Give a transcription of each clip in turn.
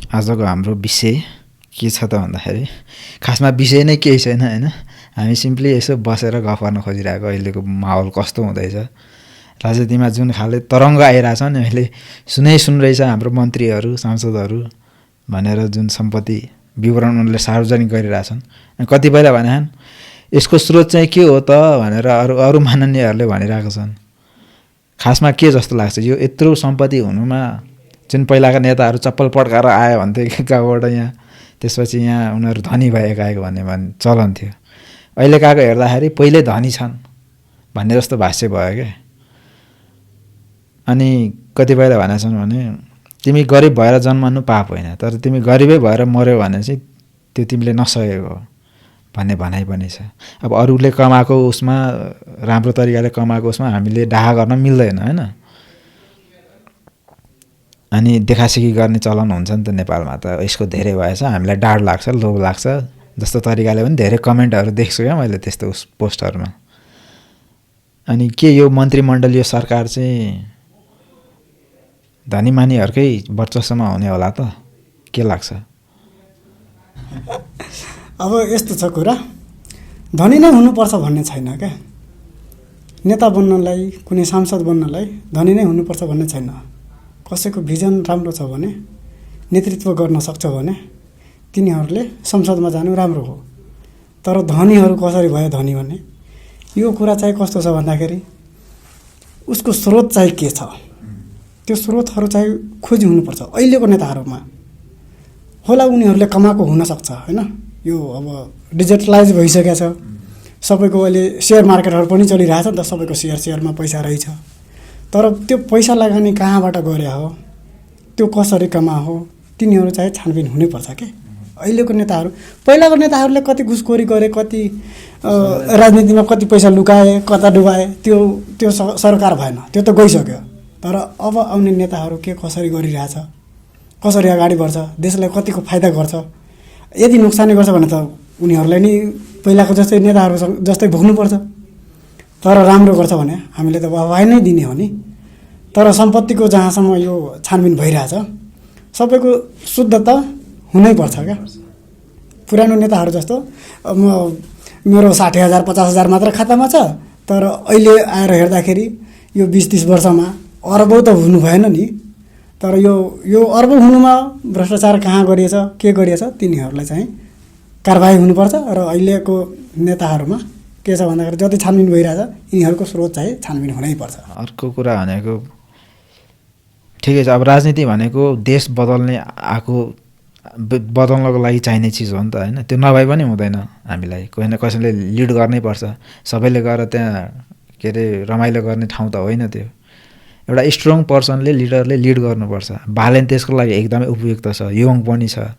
आजको हाम्रो विषय के छ त भन्दाखेरि खासमा विषय नै केही छैन हैन। हामी सिम्पली यसो बसेर गफ गर्न खोजिरहेको अहिलेको माहौल कस्तो हुँदैछ, राजनीतिमा जुन खाले तरङ्ग आइरहेछ नि अहिले सुनिरहेछ हाम्रो मन्त्रीहरू सांसदहरू भनेर जुन सम्पत्ति विवरण उनले सार्वजनिक गरिरहेछन्। कतिपयले भनेछन् यसको स्रोत चाहिँ के हो त भनेर अरू माननीयहरूले भनिरहेको छन्। खासमा के जस्तो लाग्छ यो यत्रो सम्पत्ति हुनुमा जुन पहिलाका नेताहरू चप्पल पड्काएर आयो भन्थे गाउँबाट यहाँ, त्यसपछि यहाँ उनीहरू धनी भएका आएको भन्ने चलन थियो। अहिले काको हेर्दाखेरि पहिले धनी छन् भन्ने जस्तो भाष्य भयो क्या। अनि कतिपयले भनेका छन् भने तिमी गरिब भएर जन्मनु पाप होइन, तर तिमी गरिबै भएर मर्यो भने चाहिँ त्यो तिमीले नसकेको भन्ने भनाइ पनि छ। अब अरूले कमाएको उसमा राम्रो तरिकाले कमाएको उसमा हामीले डाहा गर्न मिल्दैन हैन। अनि देखासेखी गर्ने चलन हुन्छ नि त नेपालमा, त यसको धेरै भएछ, हामीलाई डाढ लाग्छ, लोभ लाग्छ जस्तो तरिकाले पनि धेरै कमेन्टहरू देख्छु क्या मैले त्यस्तो पोस्टहरूमा। अनि के यो मन्त्रीमण्डलीय सरकार चाहिँ धनीमानीहरूकै वर्चस्वमा हुने होला त, के लाग्छ? अब यस्तो छ कुरा, धनी नै हुनुपर्छ भन्ने छैन क्या। नेता बन्नलाई, कुनै सांसद बन्नलाई धनी नै हुनुपर्छ भन्ने छैन। कसैको भिजन राम्रो छ भने, नेतृत्व गर्न सक्छ भने तिनीहरूले संसदमा जानु राम्रो हो। तर धनीहरू कसरी भयो धनी भन्ने यो कुरा चाहिँ कस्तो छ भन्दाखेरि उसको स्रोत चाहिँ के छ, त्यो स्रोतहरू चाहिँ खोजी हुनुपर्छ। अहिलेको नेताहरूमा होला उनीहरूले कमाएको हुनसक्छ होइन। यो अब डिजिटलाइज भइसकेको छ, सबैको अहिले सेयर मार्केटहरू पनि चलिरहेछ नि त, सबैको सेयरमा पैसा रहेछ। तर त्यो पैसा लगानी कहाँबाट गरे हो, त्यो कसरी कमा हो, तिनीहरू चाहिँ छानबिन हुनैपर्छ के। अहिलेको नेताहरू, पहिलाको नेताहरूले कति घुसखोरी गरे, कति राजनीतिमा कति पैसा लुकाए, कता डुबाए, त्यो सरकार भएन, त्यो त गइसक्यो। तर अब आउने नेताहरू के कसरी गरिरहेछ, कसरी अगाडि बढ्छ, देशलाई कतिको फाइदा गर्छ, यदि नोक्सानी गर्छ भने त उनीहरूलाई नि पहिलाको जस्तै नेताहरू जस्तै भोग्नुपर्छ। तर राम्रो गर्छ भने हामीले त वाह नै दिने हो नि। तर सम्पत्तिको जहाँसम्म यो छानबिन भइरहेछ सबैको शुद्धता हुनैपर्छ क्या। पुरानो नेताहरू जस्तो मेरो 60,000 50,000 मात्र खातामा छ, तर अहिले आएर हेर्दाखेरि यो 20-30 वर्षमा अरबौँ त हुनु भएन नि। तर यो अरबौँ हुनुमा भ्रष्टाचार कहाँ गरिएछ, के गरिएछ, तिनीहरूलाई चाहिँ कारबाही हुनुपर्छ। र अहिलेको नेताहरूमा के छ भन्दाखेरि जति छानबिन भइरहेछ यिनीहरूको स्रोत चाहिँ छानबिन हुनैपर्छ। अर्को कुरा भनेको ठिकै छ, अब राजनीति भनेको देश बदल्नको लागि चाहिने चिज हो नि त होइन। त्यो नभए पनि हुँदैन, हामीलाई कोही न कसैले लिड गर्नै पर्छ। सबैले गएर त्यहाँ के अरे रमाइलो गर्ने ठाउँ त होइन त्यो। एउटा स्ट्रङ पर्सनले, लिडरले लिड गर्नुपर्छ। बालेन त्यसको लागि एकदमै उपयुक्त छ, यङ पनि छ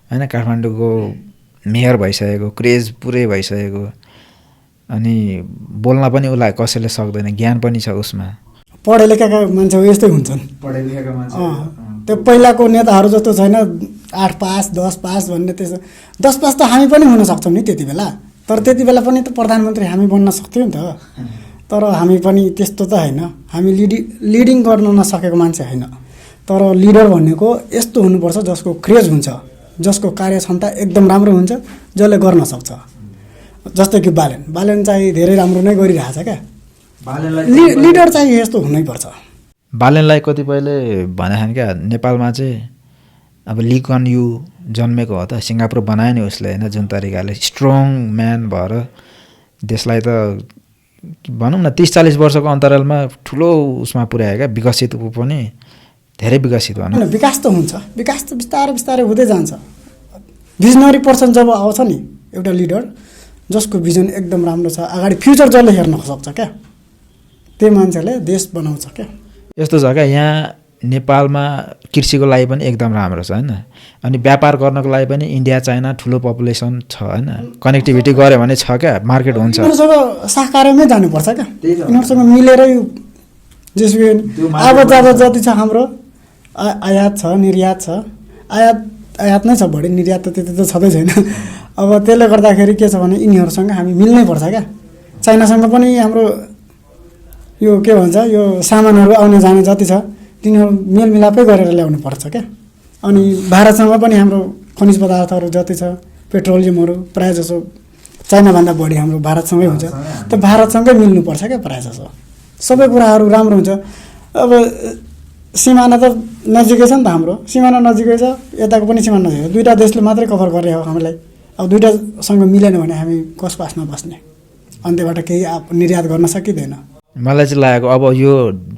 होइन। काठमाडौँको मेयर भइसकेको, क्रेज पुरै भइसकेको, अनि बोल्न पनि उसलाई कसैले सक्दैन, ज्ञान पनि छ उसमा। पढे लेखेका मान्छेहरू यस्तै हुन्छन्, पढे लेखेका मान्छे। त्यो पहिलाको नेताहरू जस्तो छैन 8 पास 10 पास भन्ने। त्यसो 10 पास त हामी पनि हुन सक्छौँ नि त्यति बेला, तर त्यति बेला पनि त प्रधानमन्त्री हामी बन्न सक्थ्यौँ नि त। तर हामी पनि त्यस्तो त होइन, हामी लिडिङ गर्न नसकेको मान्छे होइन। तर लिडर भनेको यस्तो हुनुपर्छ जसको क्रेज हुन्छ, जसको कार्यक्षमता एकदम राम्रो हुन्छ, जसले गर्न सक्छ। जस्तै कि बालेन चाहिँ धेरै राम्रो नै गरिरहेछ क्या। लिडर चाहिँ यस्तो हुनैपर्छ। बालेनलाई कतिपयले भनेछन् क्या, नेपालमा चाहिँ अब ली कुन यू जन्मेको हो त, सिङ्गापुर बनायो नि उसले होइन, जुन तरिकाले स्ट्रङ म्यान भएर देशलाई त भनौँ न 30-40 वर्षको अन्तरालमा ठुलो उसमा पुर्यायो क्या, विकसित पनि धेरै विकसित भनौँ। विकास त हुन्छ, विकास त बिस्तारै बिस्तारै हुँदै जान्छ। भिजनरी पर्सन जब आउँछ नि एउटा लिडर, जसको भिजन एकदम राम्रो छ, अगाडि फ्युचर जसले हेर्न सक्छ क्या, त्यो मान्छेले देश बनाउँछ क्या। यस्तो छ क्या, यहाँ नेपालमा कृषिको लागि पनि एकदम राम्रो छ होइन। अनि व्यापार गर्नको लागि पनि इन्डिया चाइना ठुलो पपुलेसन छ होइन। कनेक्टिभिटी गऱ्यो भने छ क्या, मार्केट हुन्छ। यिनीहरूसँग सहकार्यमै जानुपर्छ क्या, यिनीहरूसँग मिलेरै। जसो अब जति छ हाम्रो आयात छ, निर्यात छ। आयात नै छ बढी, निर्यात त त्यति त छँदै छैन। अब त्यसले गर्दाखेरि के छ भने यिनीहरूसँग हामी मिल्नै पर्छ क्या। चाइनासँग पनि हाम्रो यो के भन्छ, यो सामानहरू आउने जाने जति छ तिनीहरू मेलमिलापै गरेर ल्याउनु पर्छ क्या। अनि भारतसँग पनि हाम्रो खनिज पदार्थहरू जति छ पेट्रोलियमहरू प्रायः जसो चाइनाभन्दा बढी हाम्रो भारतसँगै हुन्छ। त भारतसँगै मिल्नुपर्छ क्या प्रायः जसो सबै कुराहरू राम्रो हुन्छ। अब सिमाना त नजिकै छ नि त हाम्रो सिमाना नजिकै छ यताको पनि सिमाना नजिकै छ। दुईवटा देशले मात्रै कभर गरे हो हामीलाई। अब दुईवटासँग मिलेन भने हामी कसको आसमा बस्ने अन्त्यबाट केही निर्यात गर्न सकिँदैन। मलाई चाहिँ लागेको अब यो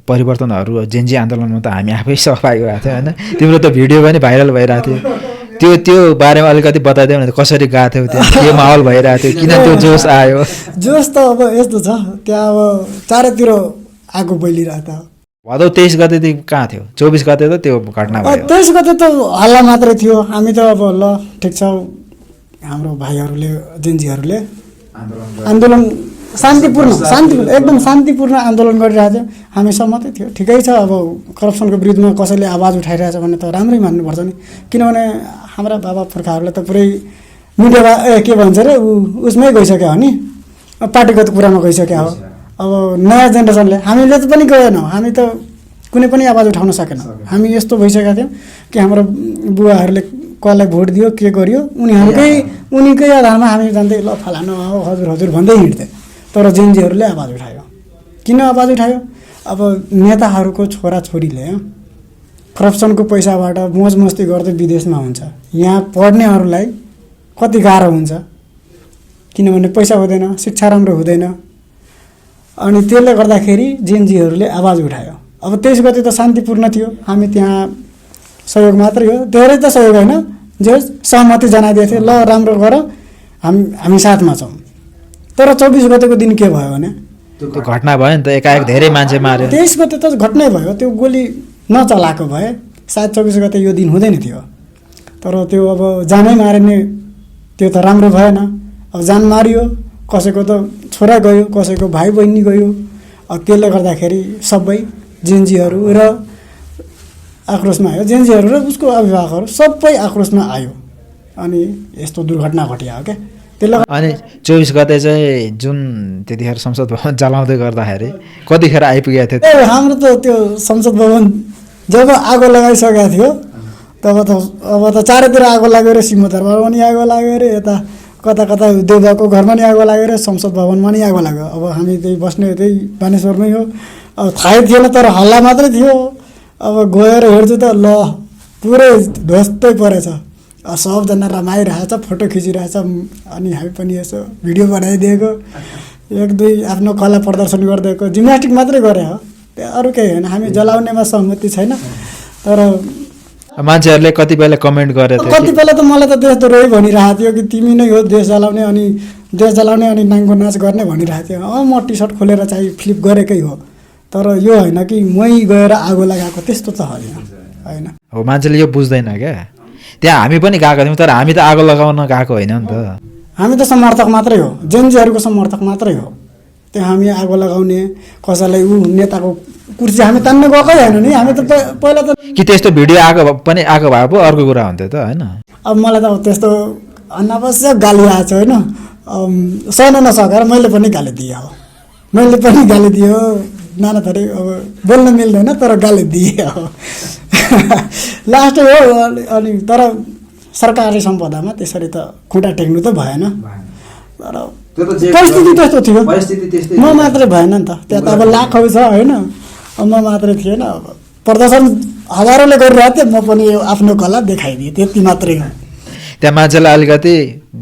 परिवर्तनहरू जेन्जी आन्दोलनमा त हामी आफै सहभागी भएको थियो होइन। तिम्रो त भिडियो पनि भाइरल भइरहेको थियो त्यो बारेमा अलिकति बताइदियो भने कसरी गएको थियो त्यहाँ के माहौल भइरहेको थियो किन त्यो जोस आयो? जोस त अब यस्तो छ त्यहाँ अब चारैतिर आगो बलिरहेको थियो। भदौ 23 गतेदेखि कहाँ थियो? 24 गते त त्यो घटना भयो। 23 गते त हल्ला मात्रै थियो। हामी त अब ल ठिक छ हाम्रो भाइहरूले जेन्जीहरूले आन्दोलन शान्तिपूर्ण एकदम शान्तिपूर्ण आन्दोलन गरिरहेको थियो। हामी सहमतै थियो ठिकै छ। अब करप्सनको विरुद्धमा कसैले आवाज उठाइरहेछ भने त राम्रै मान्नुपर्छ नि किनभने हाम्रा बाबा पुर्खाहरूले त पुरै मिडियामा के भन्छ अरे उसमै गइसक्यो हो नि पार्टीगत कुरामा गइसक्यो हो। अब नयाँ जेनेरेसनले हामीले त पनि गएनौँ हामी त कुनै पनि आवाज उठाउन सकेनौँ। हामी यस्तो भइसकेका थियौँ कि हाम्रो बुवाहरूले कसलाई भोट दियो के गर्यो उनीकै आधारमा हामी जान्दै ल फलानु हजुर हजुर भन्दै हिँड्थ्यो। तर जेन्जीहरूले आवाज उठायो। किन आवाज उठायो? अब नेताहरूको छोराछोरीले करप्सनको पैसाबाट मोज मस्ती गर्दै विदेशमा हुन्छ यहाँ पढ्नेहरूलाई कति गाह्रो हुन्छ किनभने पैसा हुँदैन शिक्षा राम्रो हुँदैन अनि त्यसले गर्दाखेरि जेन्जीहरूले आवाज उठायो। अब 23 गते त शान्तिपूर्ण थियो। हामी त्यहाँ सहयोग मात्रै हो धेरै त सहयोग होइन जे सहमति जनाइदिएको थियो ल राम्रो गर हामी साथमा छौँ। तर 24 गतेको दिन के भयो भने त्यो घटना भयो नि त एकाएक धेरै मान्छे मार्यो। 23 गते त घटनै भयो त्यो गोली नचलाएको भए सायद 24 गते यो दिन हुँदैन थियो। तर त्यो अब जानै मारिने त्यो त राम्रो भएन। अब जान मारियो कसैको त छोरा गयो कसैको भाइ बहिनी गयो। अब त्यसले गर्दाखेरि सबै जेन्जीहरू र आक्रोशमा आयो। जेन्जीहरू र उसको अभिभावकहरू सबै आक्रोशमा आयो अनि यस्तो दुर्घटना घटियो क्या। त्यसले अनि 24 गते चाहिँ जुन त्यतिखेर संसद भवन जलाउँदै गर्दाखेरि कतिखेर आइपुगेको थियो? हाम्रो त त्यो संसद भवन जब आगो लगाइसकेको थियो तब त अब त चारैतिर आगो लाग्यो रे। सिंहदरबारमा पनि आगो लाग्यो रे यता कता कता देवबाको घरमा नि आगो लाग्यो रे संसद भवनमा नि आगो लाग्यो। अब हामी त्यही बस्ने त्यही बानेश्वरमै हो। अब थाहै थिएन तर हल्ला मात्रै थियो। अब गएर हेर्छु त ल पुरै ध्वस्तै परेछ। सबजना रमाइरहेछ फोटो खिचिरहेछ अनि हामी पनि यसो भिडियो बनाइदिएको एक दुई आफ्नो कला प्रदर्शन गरिदिएको जिम्नास्टिक मात्रै गरे हो त्यो अरू केही होइन। हामी जलाउनेमा सहमति छैन। तर मान्छेहरूले कति बेला कमेन्ट गरे थियो कति बेला त मलाई त देशद्रोही भनिरहेको थियो कि तिमी नै हो देश जलाउने अनि नाङ्गो नाच गर्ने भनिरहेको थियो। म टी सर्ट खोलेर चाहिँ फ्लिप गरेकै हो तर यो होइन कि मै गएर आगो लगाएको त्यस्तो त होइन। हो मान्छेले यो बुझ्दैन क्या। त्यहाँ हामी पनि गएको थियौँ तर हामी त आगो लगाउन गएको होइन नि त। हामी त समर्थक मात्रै हो जेन्जीहरूको समर्थक मात्रै हो। त्यहाँ हामी आगो लगाउने कसैलाई नेताको कुर्सी हामी तान्न गएकै होइन नि। हामी त पहिला त कि त्यस्तो भिडियो आएको भए पो अर्को कुरा हुन्थ्यो त होइन। अब मलाई त त्यस्तो अनावश्यक गाली आएको छ होइन सहन नसकेर मैले पनि गाली दिएँ हो। मैले पनि गाली दियो नाना थरी अब बोल्न मिल्दैन तर गाली दिएँ हो लास्ट हो। अनि तर सरकारी सम्पदामा त्यसरी त खुट्टा टेक्नु त भएन। तर परिस्थिति त्यस्तो थियो। म मात्रै भएन नि त त्यहाँ त अब लाखौँ छ होइन म मात्रै थिएन। अब प्रदर्शन हजारौँले गरिरहेको थिएँ म पनि आफ्नो कला देखाइदिएँ त्यति मात्रै हो। त्यहाँ मान्छेलाई अलिकति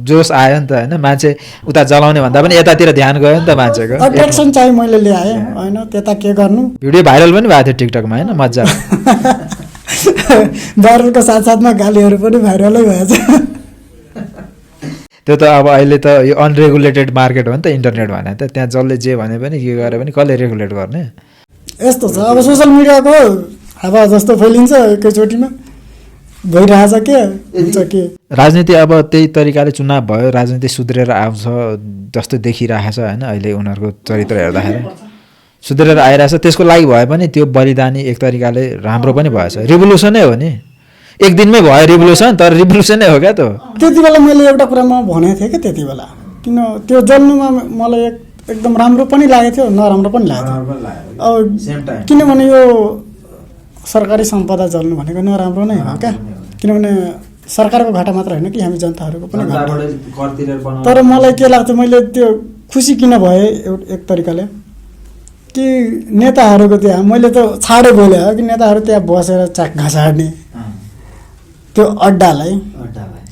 जोस आयो नि त होइन। मान्छे उता जलाउने भन्दा पनि यतातिर ध्यान गयो नि त मान्छेको। अट्र्याक्सन चाहिँ मैले ल्याएँ होइन त्यता के गर्नु। भिडियो भाइरल पनि भएको थियो टिकटकमा होइन मजा। भाइरलको साथसाथमा गालीहरू पनि भाइरलै भएछ। त्यो त अब अहिले त यो अनरेगुलेटेड मार्केट हो नि त इन्टरनेट भने त त्यहाँ जसले जे भने पनि के गरे पनि कसले रेगुलेट गर्ने। यस्तो छ अब सोसियल मिडियाको हावा जस्तो फैलिन्छ एकैचोटिमा भइरहेछ के हुन्छ के। राजनीति अब त्यही तरिकाले चुनाव भयो राजनीति सुध्रेर आउँछ जस्तो देखिरहेछ होइन। अहिले उनीहरूको चरित्र हेर्दाखेरि सुध्रेर आइरहेछ। त्यसको लागि भए पनि त्यो बलिदानी एक तरिकाले राम्रो पनि भएछ। रिभोल्युसनै हो नि एक दिनमै भयो रिभोल्युसन तर रिभोल्युसनै हो क्या त। त्यति बेला मैले एउटा कुरामा भनेको थिएँ कि त्यति बेला किन त्यो जल्नुमा मलाई एकदम राम्रो पनि लागेको थियो नराम्रो पनि लागेको थियो। अब किनभने यो सरकारी सम्पदा जल्नु भनेको नराम्रो नै हो क्या। किनभने सरकारको घाटा मात्र होइन कि हामी जनताहरूको पनि घाटा। तर मलाई के लाग्छ, मैले त्यो खुसी किन भए एक तरिकाले कि नेताहरूको त्यहाँ मैले त छाडे बोले हो कि नेताहरू त्यहाँ बसेर घाँसाड्ने त्यो अड्डालाई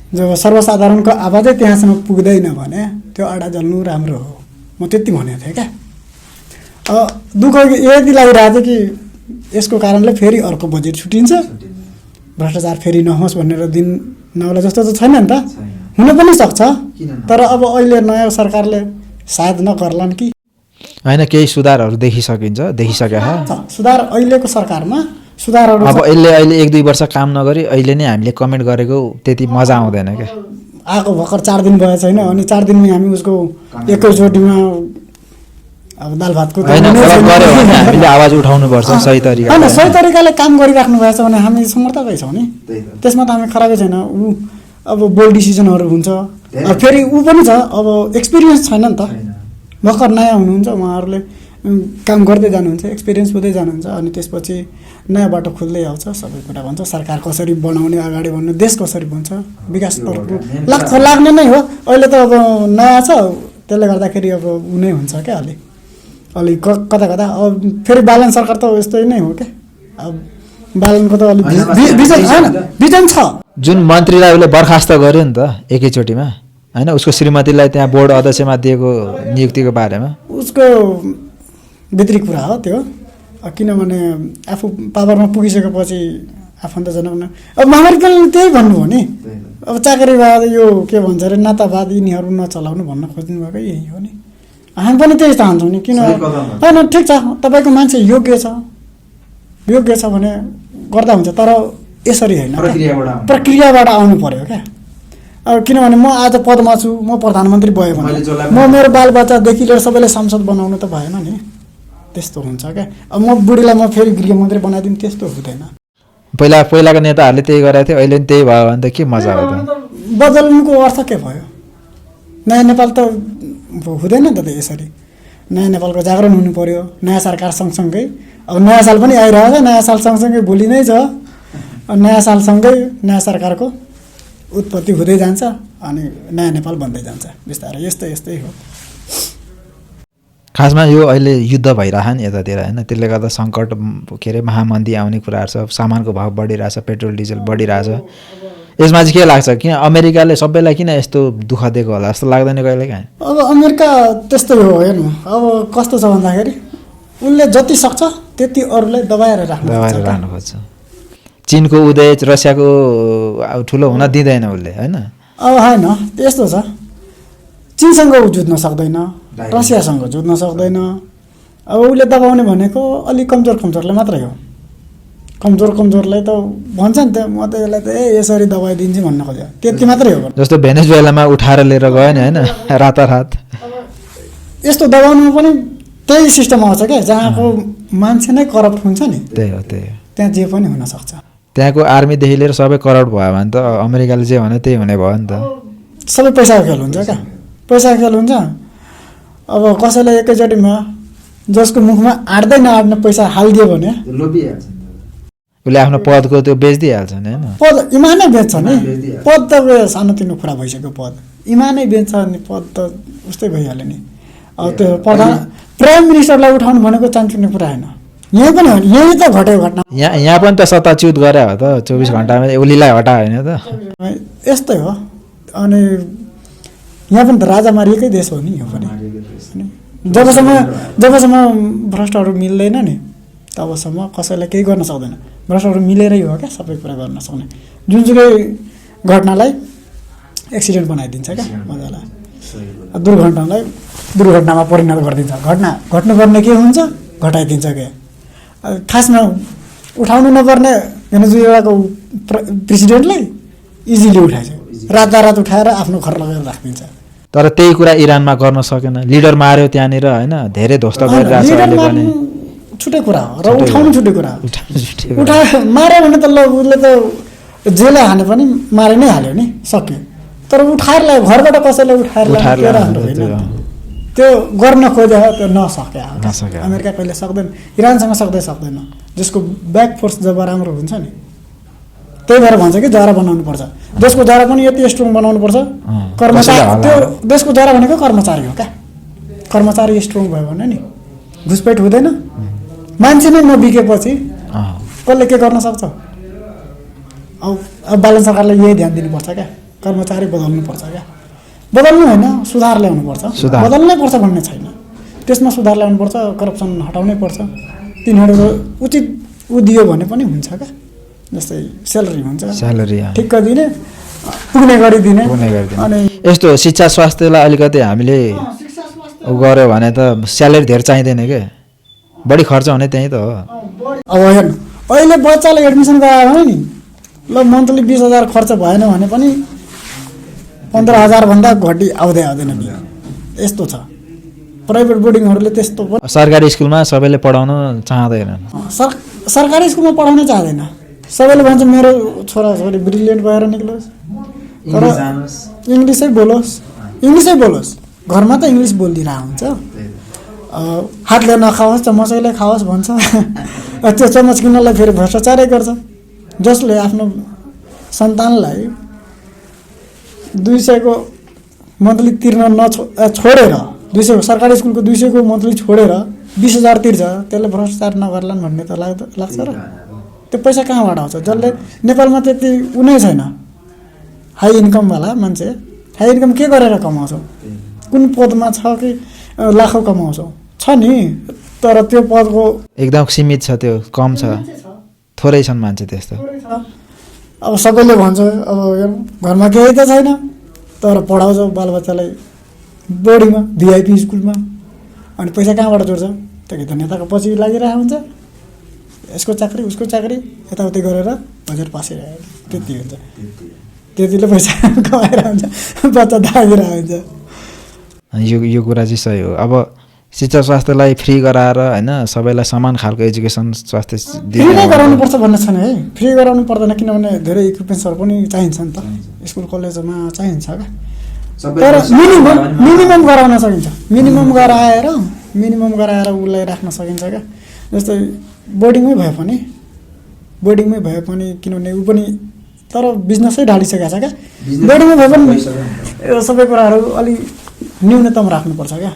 जब सर्वसाधारणको आवाजै त्यहाँसम्म पुग्दैन भने त्यो अड्डा जल्नु राम्रो हो, म त्यति भनेको थिएँ क्या। दुःख यति लागिरहेको थियो कि यसको कारणले फेरि अर्को बजेट छुटिन्छ, भ्रष्टाचार फेरि नहोस् भनेर दिन नहोला जस्तो त छैन नि त, हुन पनि सक्छ। तर अब अहिले नयाँ सरकारले सायद नगर्लान् कि होइन, केही सुधारहरू देखिसकेका सुधार अहिलेको सरकारमा सुधारहरू अब अहिले 1-2 वर्ष काम नगरी अहिले नै हामीले कमेन्ट गरेको त्यति मजा आउँदैन क्या। आएको भर्खर 4 दिन भयो छैन, अनि 4 दिनमै हामी उसको एकैचोटिमा अब दाल भातको हामीले आवाज उठाउनुपर्छ सही तरिकाले। होइन, सही तरिकाले काम गरिराख्नु भएछ भने हामी समर्थकै छौँ नि, त्यसमा त हामी खराबै छैन। ऊ अब बोल्ड डिसिजनहरू हुन्छ, फेरि ऊ पनि छ, अब एक्सपिरियन्स छैन नि त, भर्खर नयाँ हुनुहुन्छ उहाँहरूले, काम गर्दै जानुहुन्छ, एक्सपिरियन्स हुँदै जानुहुन्छ, अनि त्यसपछि नयाँ बाटो खुल्दै आउँछ, सबै कुरा भन्छ, सरकार कसरी बनाउने, अगाडि बढ्ने, देश कसरी बन्छ, विकास लाग्ने नै हो। अहिले त अब नयाँ छ, त्यसले गर्दाखेरि अब ऊ नै हुन्छ क्या, अलिक कता अब फेरि बालन सरकार त यस्तै नै हो क्या। अब बालनको त अलिक विजन छ। जुन मन्त्रीलाई उसले बर्खास्त गर्यो नि त एकैचोटिमा, होइन, उसको श्रीमतीलाई त्यहाँ बोर्ड अध्यक्षमा दिएको नियुक्तिको बारेमा उसको भित्री कुरा हो त्यो, किनभने आफू पावरमा पुगिसकेपछि आफन्तजनक अब महामरीले त्यही भन्नु हो नि, अब चाकरीवाद यो के भन्छ अरे नातावाद यिनीहरू नचलाउनु भन्न खोज्नु भएको यही हो नि। हामी पनि त्यही चाहन्छौँ नि, किन होइन, ठिक छ तपाईँको मान्छे योग्य छ भने गर्दा हुन्छ, तर यसरी होइन, प्रक्रियाबाट आउनु पर्यो क्या। अब किनभने म आज पदमा छु, म प्रधानमन्त्री भयो भने म मेरो बालबच्चादेखि लिएर सबैलाई सांसद बनाउनु त भएन नि, त्यस्तो हुन्छ क्या। अब म बुढीलाई म फेरि गृहमन्त्री बनाइदिउँ त्यस्तो हुँदैन। पहिलाको नेताहरूले त्यही गरेको थियो, अहिले पनि त्यही भयो भने त के मजा हो त? बदल्नुको अर्थ के भयो? नयाँ नेपाल त हुँदैन नि त यसरी। नयाँ नेपालको जागरण हुनु पर्यो, नयाँ सरकार सँगसँगै। अब नयाँ साल पनि आइरहेको छ, नयाँ साल सँगसँगै भोलि नै छ, नयाँ सालसँगै नयाँ सरकारको उत्पत्ति हुँदै जान्छ, अनि नयाँ नेपाल बन्दै जान्छ बिस्तारै। यस्तै हो। खासमा यो अहिले युद्ध भइरहेछ नि यतातिर, होइन, त्यसले गर्दा सङ्कट के अरे महामन्दी आउने कुराहरू छ, सामानको भाव बढिरहेछ, पेट्रोल डिजल बढिरहेछ। यसमा चाहिँ के लाग्छ कि अमेरिकाले सबैलाई किन यस्तो दुःख दिएको होला जस्तो लाग्दैन कहिले काहीँ? अब अमेरिका त्यस्तै हो हेर्नु, अब कस्तो छ भन्दाखेरि उसले जति सक्छ त्यति अरूलाई दबाएर राख्नु खोज्छ। चीनको उदय रसियाको ठुलो हुन दिँदैन उसले, होइन। अब होइन, यस्तो छ, चीनसँग ऊ जुझ्न सक्दैन, रसियासँग जुझ्न सक्दैन। अब उसले दबाउने भनेको अलिक कमजोरलाई मात्रै हो। कमजोरलाई त भन्छ नि त, म त यसलाई त यसरी दबाइदिन्छु भन्न खोज्यो, त्यति मात्रै हो। जस्तो भेनेजुएलामा उठाएर लिएर गयो नि, होइन, रातारात। यस्तो दबाउनुमा पनि त्यही सिस्टम आउँछ क्या, जहाँको मान्छे नै करप्ट हुन्छ नि, त्यही हो। त्यहाँ जे पनि हुनसक्छ। त्यहाँको आर्मीदेखि लिएर सबै करप्ट भयो भने त अमेरिकाले जे भने त्यही हुने भयो नि त। सबै पैसाको खेल हुन्छ क्या, पैसाको खेल हुन्छ। अब कसैलाई एकैचोटिमा जसको मुखमा आँट्दै नआँट्ने पैसा हालिदियो भने उसले आफ्नो पदको त्यो बेचिदिइहाल्छ नि, होइन। पद इमानै बेच्छ नि, पद त सानोतिनो कुरा भइसक्यो, पद इमानै बेच्छ नि, पद त उस्तै भइहाल्यो नि। अब त्यो प्राइम मिनिस्टरलाई उठाउनु भनेको चान्चुने कुरा होइन, यहीँ पनि हो, यही त घटेको घटना। यहाँ पनि त सत्ताच्युत गरे हो त, 24 घन्टामा ओलीलाई हटायो होइन त। यस्तै हो। अनि यहाँ पनि त राजा मारिएकै देश हो नि यो पनि। जबसम्म भ्रष्टहरू मिल्दैन नि तबसम्म कसैलाई केही गर्न सक्दैन। भ्रष्टहरू मिलेरै हो क्या सबै कुरा गर्न सक्ने। जुनसुकै घटनालाई एक्सिडेन्ट बनाइदिन्छ क्या मजालाई, दुर्घटनामा परिणत गरिदिन्छ। घट्नुपर्ने के हुन्छ घटाइदिन्छ क्या। खासमा उठाउनु नपर्ने भेनेजुएलाको प्रेसिडेन्टलाई इजिली उठाएछ, रातारात उठाएर आफ्नो घर लगाएर राखिदिन्छ। तर त्यही कुरा इरानमा गर्न सकेन, लिडर मार्यो त्यहाँनिर, होइन, धेरै ध्वस्त गरिरहेछ अहिले पनि। छुट्टै कुरा हो र उठाउनु छुट्टै कुरा हो। मार्यो भने त ल उसले त जेलै हाने पनि मारि नै हाल्यो नि, सक्यो। तर उठाएर ल्यायो घरबाट, कसैले उठाएर त्यो गर्न खोज्यो, त्यो नसक्यो। अमेरिका कहिले सक्दैन, इरानसँग सक्दैन। जसको ब्याक फोर्स जब राम्रो हुन्छ नि त्यही भएर भन्छ कि जरा बनाउनुपर्छ। देशको जरा पनि यति स्ट्रङ बनाउनुपर्छ। कर्मचारी त्यो देशको जरा भनेको कर्मचारी हो क्या। कर्मचारी स्ट्रङ भयो भने नि घुसपेट हुँदैन। मान्छे नै नबिकेपछि कसले के गर्न सक्छ? अब बालन सरकारले यही ध्यान दिनुपर्छ क्या। कर्मचारी बदल्नुपर्छ क्या। बदल्नु होइन, सुधार ल्याउनुपर्छ। बदल्नै पर्छ भन्ने छैन, त्यसमा सुधार ल्याउनुपर्छ। करप्सन हटाउनै पर्छ। तिनीहरू उचित दियो भने पनि हुन्छ क्या। जस्तै स्यालेरी हुन्छ, स्यालेरी ठिक्क दिने, पुग्ने गरी दिने। अनि यस्तो शिक्षा स्वास्थ्यलाई अलिकति हामीले उ गऱ्यो भने त स्यालेरी धेरै चाहिँदैन क्या, बढी खर्च हुने त्यही त हो। अब हेर्नु, अहिले बच्चाले एडमिसन गरायो भने नि ल मन्थली 20,000 खर्च भएन भने पनि 15,000 भन्दा घटी आउँदैन बिल। यस्तो छ। प्राइभेट बोर्डिङहरूले त्यस्तो सरकारी स्कुलमा सबैले पढाउन चाहँदैनन्। सरकारी स्कुलमा पढाउन चाहँदैन। सबैले भन्छ मेरो छोराछोरी ब्रिलियन्ट भएर निक्लोस्, तर इङ्ग्लिसै बोलोस्। घरमा त इङ्ग्लिस बोलिदिरहेको हुन्छ। हातले नखाओस् चमचैले खाओस् भन्छ। त्यो चमच किन्नलाई फेरि भ्रष्टाचारै गर्छ। जसले आफ्नो सन्तानलाई 200 को मन्थली तिर्न छोडेर 200 सरकारी स्कुलको 200 को मन्थली छोडेर 20,000 तिर्छ, त्यसले भ्रष्टाचार नगर्लान् भन्ने त लाग्छ र? त्यो पैसा कहाँबाट आउँछ? जसले नेपालमा त्यति उनै छैन हाई इन्कमवाला मान्छे। हाई इन्कम के गरेर कमाउँछौ? कुन पदमा छ कि लाखौँ कमाउँछौ? छ नि, तर त्यो पदको एकदम सीमित छ, त्यो कम छ, थोरै छन् मान्छे त्यस्तो। अब सबैले भन्छ अब घरमा केही त छैन तर पढाउँछ बालबच्चालाई बोर्डिङमा, भिआइपी स्कुलमा, अनि पैसा कहाँबाट जोड्छ? त्यो त नेताको पछि लागिरहेको हुन्छ। यसको चाकरी उसको चाकरी यताउति गरेर बजेट पासिरहेको त्यति हुन्छ। त्यतिले पैसा कमाएर हुन्छ, बच्चा दागिरहेको हुन्छ। यो कुरा चाहिँ सही हो। अब शिक्षा स्वास्थ्यलाई फ्री गराएर होइन सबैलाई समान खालको एजुकेसन स्वास्थ्य फ्री नै गराउनुपर्छ भन्ने छैन है। फ्री गराउनु पर्दैन, किनभने धेरै इक्विपमेन्ट्सहरू पनि चाहिन्छ नि त, स्कुल कलेजमा चाहिन्छ क्या। तर मिनिमम गराउन सकिन्छ। मिनिमम गराएर उसलाई राख्न सकिन्छ क्या। जस्तै बोर्डिङमै भए पनि किनभने ऊ पनि तर बिजनेसै ढालिसकेको छ क्या। बोर्डिङमै भए पनि यो सबै कुराहरू अलि न्यूनतम राख्नुपर्छ क्या।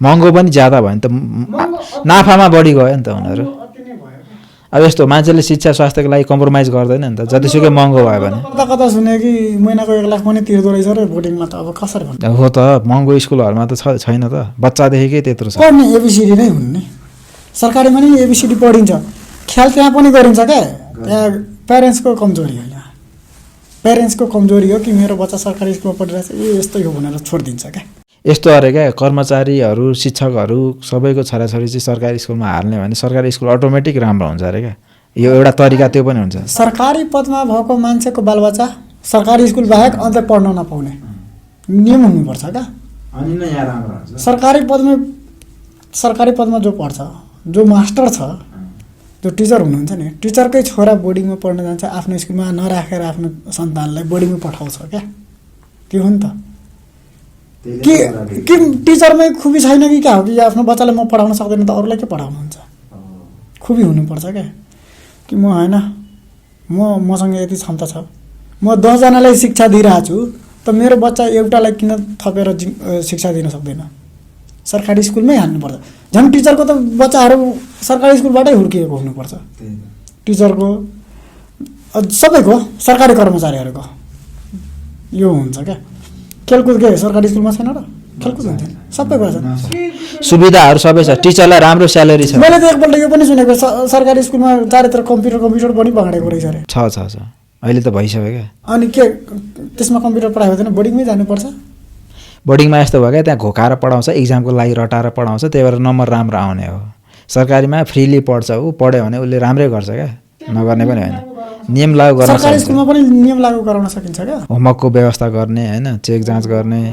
महँगो पनि ज्यादा भयो नि त, नाफामा बढी गयो नि त उनीहरू। अब यस्तो मान्छेले शिक्षा स्वास्थ्यको लागि कम्प्रोमाइज गर्दैन नि त, जतिसुकै महँगो भयो भने। कता सुने कि महिनाको 1 लाख पनि तिर्दो रहेछ र बोर्डिङमा, त अब कसरी भन्नु? हो त, महँगो स्कुलहरूमा त छैन त, बच्चादेखिकै त्यत्रो छ। पढ्ने एबिसिडी नै हुन् नि, सरकारीमा नि एबिसिडी पढिन्छ, ख्याल त्यहाँ पनि गरिन्छ क्या। त्यहाँ प्यारेन्ट्सको कमजोरी हो। यहाँ प्यारेन्ट्सको कमजोरी हो कि मेरो बच्चा सरकारी स्कुलमा पढिरहेछ, यस्तै हो भनेर छोडिदिन्छ क्या। यस्तो अरे क्या, कर्मचारीहरू शिक्षकहरू सबैको छोराछोरी चाहिँ सरकारी स्कुलमा हाल्ने भने सरकारी स्कुल अटोमेटिक राम्रो हुन्छ अरे क्या। यो एउटा तरिका त्यो पनि हुन्छ। सरकारी पदमा भएको मान्छेको बालबच्चा सरकारी स्कुल बाहेक अन्त पढ्न नपाउने नियम हुनुपर्छ क्या। सरकारी पदमा जो पढ्छ, जो मास्टर छ, जो टिचर हुनुहुन्छ नि, टिचरकै छोरा बोर्डिङमा पढ्न जान्छ, आफ्नो स्कुलमा नराखेर आफ्नो सन्तानलाई बोर्डिङमा पठाउँछ क्या। त्यो हो नि त। कि टिचरमै खुबी छैन कि क्या हो कि आफ्नो बच्चालाई म पढाउन सक्दैन त अरूलाई के पढाउनुहुन्छ? खुबी हुनुपर्छ क्या। कि म होइन, मसँग यति क्षमता छ, म 10 जनालाई शिक्षा दिइरहेको छु, त मेरो बच्चा एउटालाई किन थपेर शिक्षा दिन सक्दैन? सरकारी स्कुलमै हाल्नुपर्छ। झन् टिचरको त बच्चाहरू सरकारी स्कुलबाटै हुर्किएको हुनुपर्छ। टिचरको सबैको, सरकारी कर्मचारीहरूको यो हुन्छ क्या। खेलकुद के सरकारी स्कुलमा छैन र? खेलकुद हुन्छ सबैको छ, सुविधाहरू सबै छ, टिचरलाई राम्रो स्यालेरी छ। मैले त एकपल्ट यो पनि सुनेको, सरकारी स्कुलमा चारैतिर कम्प्युटर पनि बगाडेको रहेछ अरे। छ अहिले त भइसक्यो क्या। अनि के त्यसमा कम्प्युटर पढाइ हुँदैन? बोर्डिङमै जानुपर्छ। बोर्डिङमा यस्तो भयो क्या, त्यहाँ घोकाएर पढाउँछ, इक्जामको लागि रटाएर पढाउँछ, त्यही भएर नम्बर राम्रो आउने हो। सरकारीमा फ्रीली पढ्छ, ऊ पढ्यो भने उसले राम्रै गर्छ क्या, नगर्ने पनि होइन। नियम लागू गर्न सरकारी स्कुलमा पनि नियम लागू गराउन सकिन्छ क्या। होमवर्कको व्यवस्था गर्ने होइन, चेक जाँच गर्ने,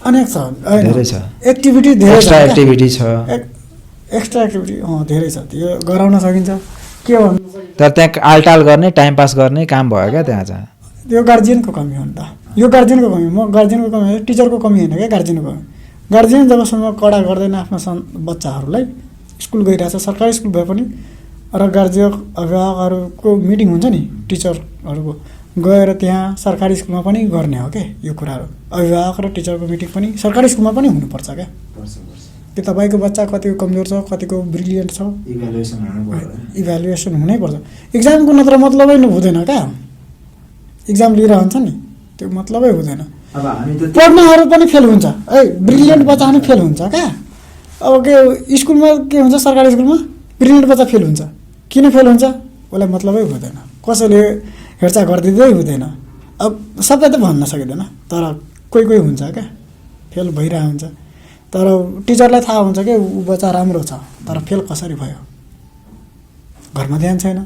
अनेक छ, धेरै छ। एक्टिभिटी धेरै छ, एक्स्ट्रा एक्टिभिटी छ, धेरै छ, त्यो गराउन सकिन्छ। के भन्नु, तर त्यहाँ आलटाल गर्ने, टाइम पास गर्ने काम भयो क्या त्यहाँ चाहिँ। यो गार्जियनको कमी हो नि त। यो गार्जियनको कमी, गार्जियनको कमी होइन, टिचरको कमी होइन क्या, गार्जियनको कमी। गार्जियन जबसम्म कडा गर्दैन आफ्नो बच्चाहरूलाई, स्कुल गइरहेछ, सरकारी स्कुल भए पनि र अभिभावकहरूको मिटिङ हुन्छ नि टिचरहरूको गएर त्यहाँ सरकारी स्कुलमा पनि गर्ने हो क्या यो कुराहरू। अभिभावक र टिचरको मिटिङ पनि सरकारी स्कुलमा पनि हुनुपर्छ क्या। कि तपाईँको बच्चा कतिको कमजोर छ, कतिको ब्रिलियन्ट छ, इभ्यालुएसन हुनैपर्छ। इक्जामको नत्र मतलबै हुँदैन क्या। इक्जाम लिइरहन्छ नि त्यो मतलबै हुँदैन। पढ्नेहरू पनि फेल हुन्छ, ब्रिलियन्ट बच्चा पनि फेल हुन्छ क्या। अब के स्कुलमा के हुन्छ, सरकारी स्कुलमा ब्रिलियन्ट बच्चा फेल हुन्छ। किन फेल हुन्छ उसलाई मतलबै हुँदैन, कसैले हेरचाह गरिदिँदै हुँदैन। अब सबै त भन्न सकिँदैन, तर कोही कोही हुन्छ क्या फेल भइरहेको हुन्छ। तर टिचरलाई थाहा हुन्छ कि ऊ बच्चा राम्रो छ तर फेल कसरी भयो, घरमा ध्यान छैन।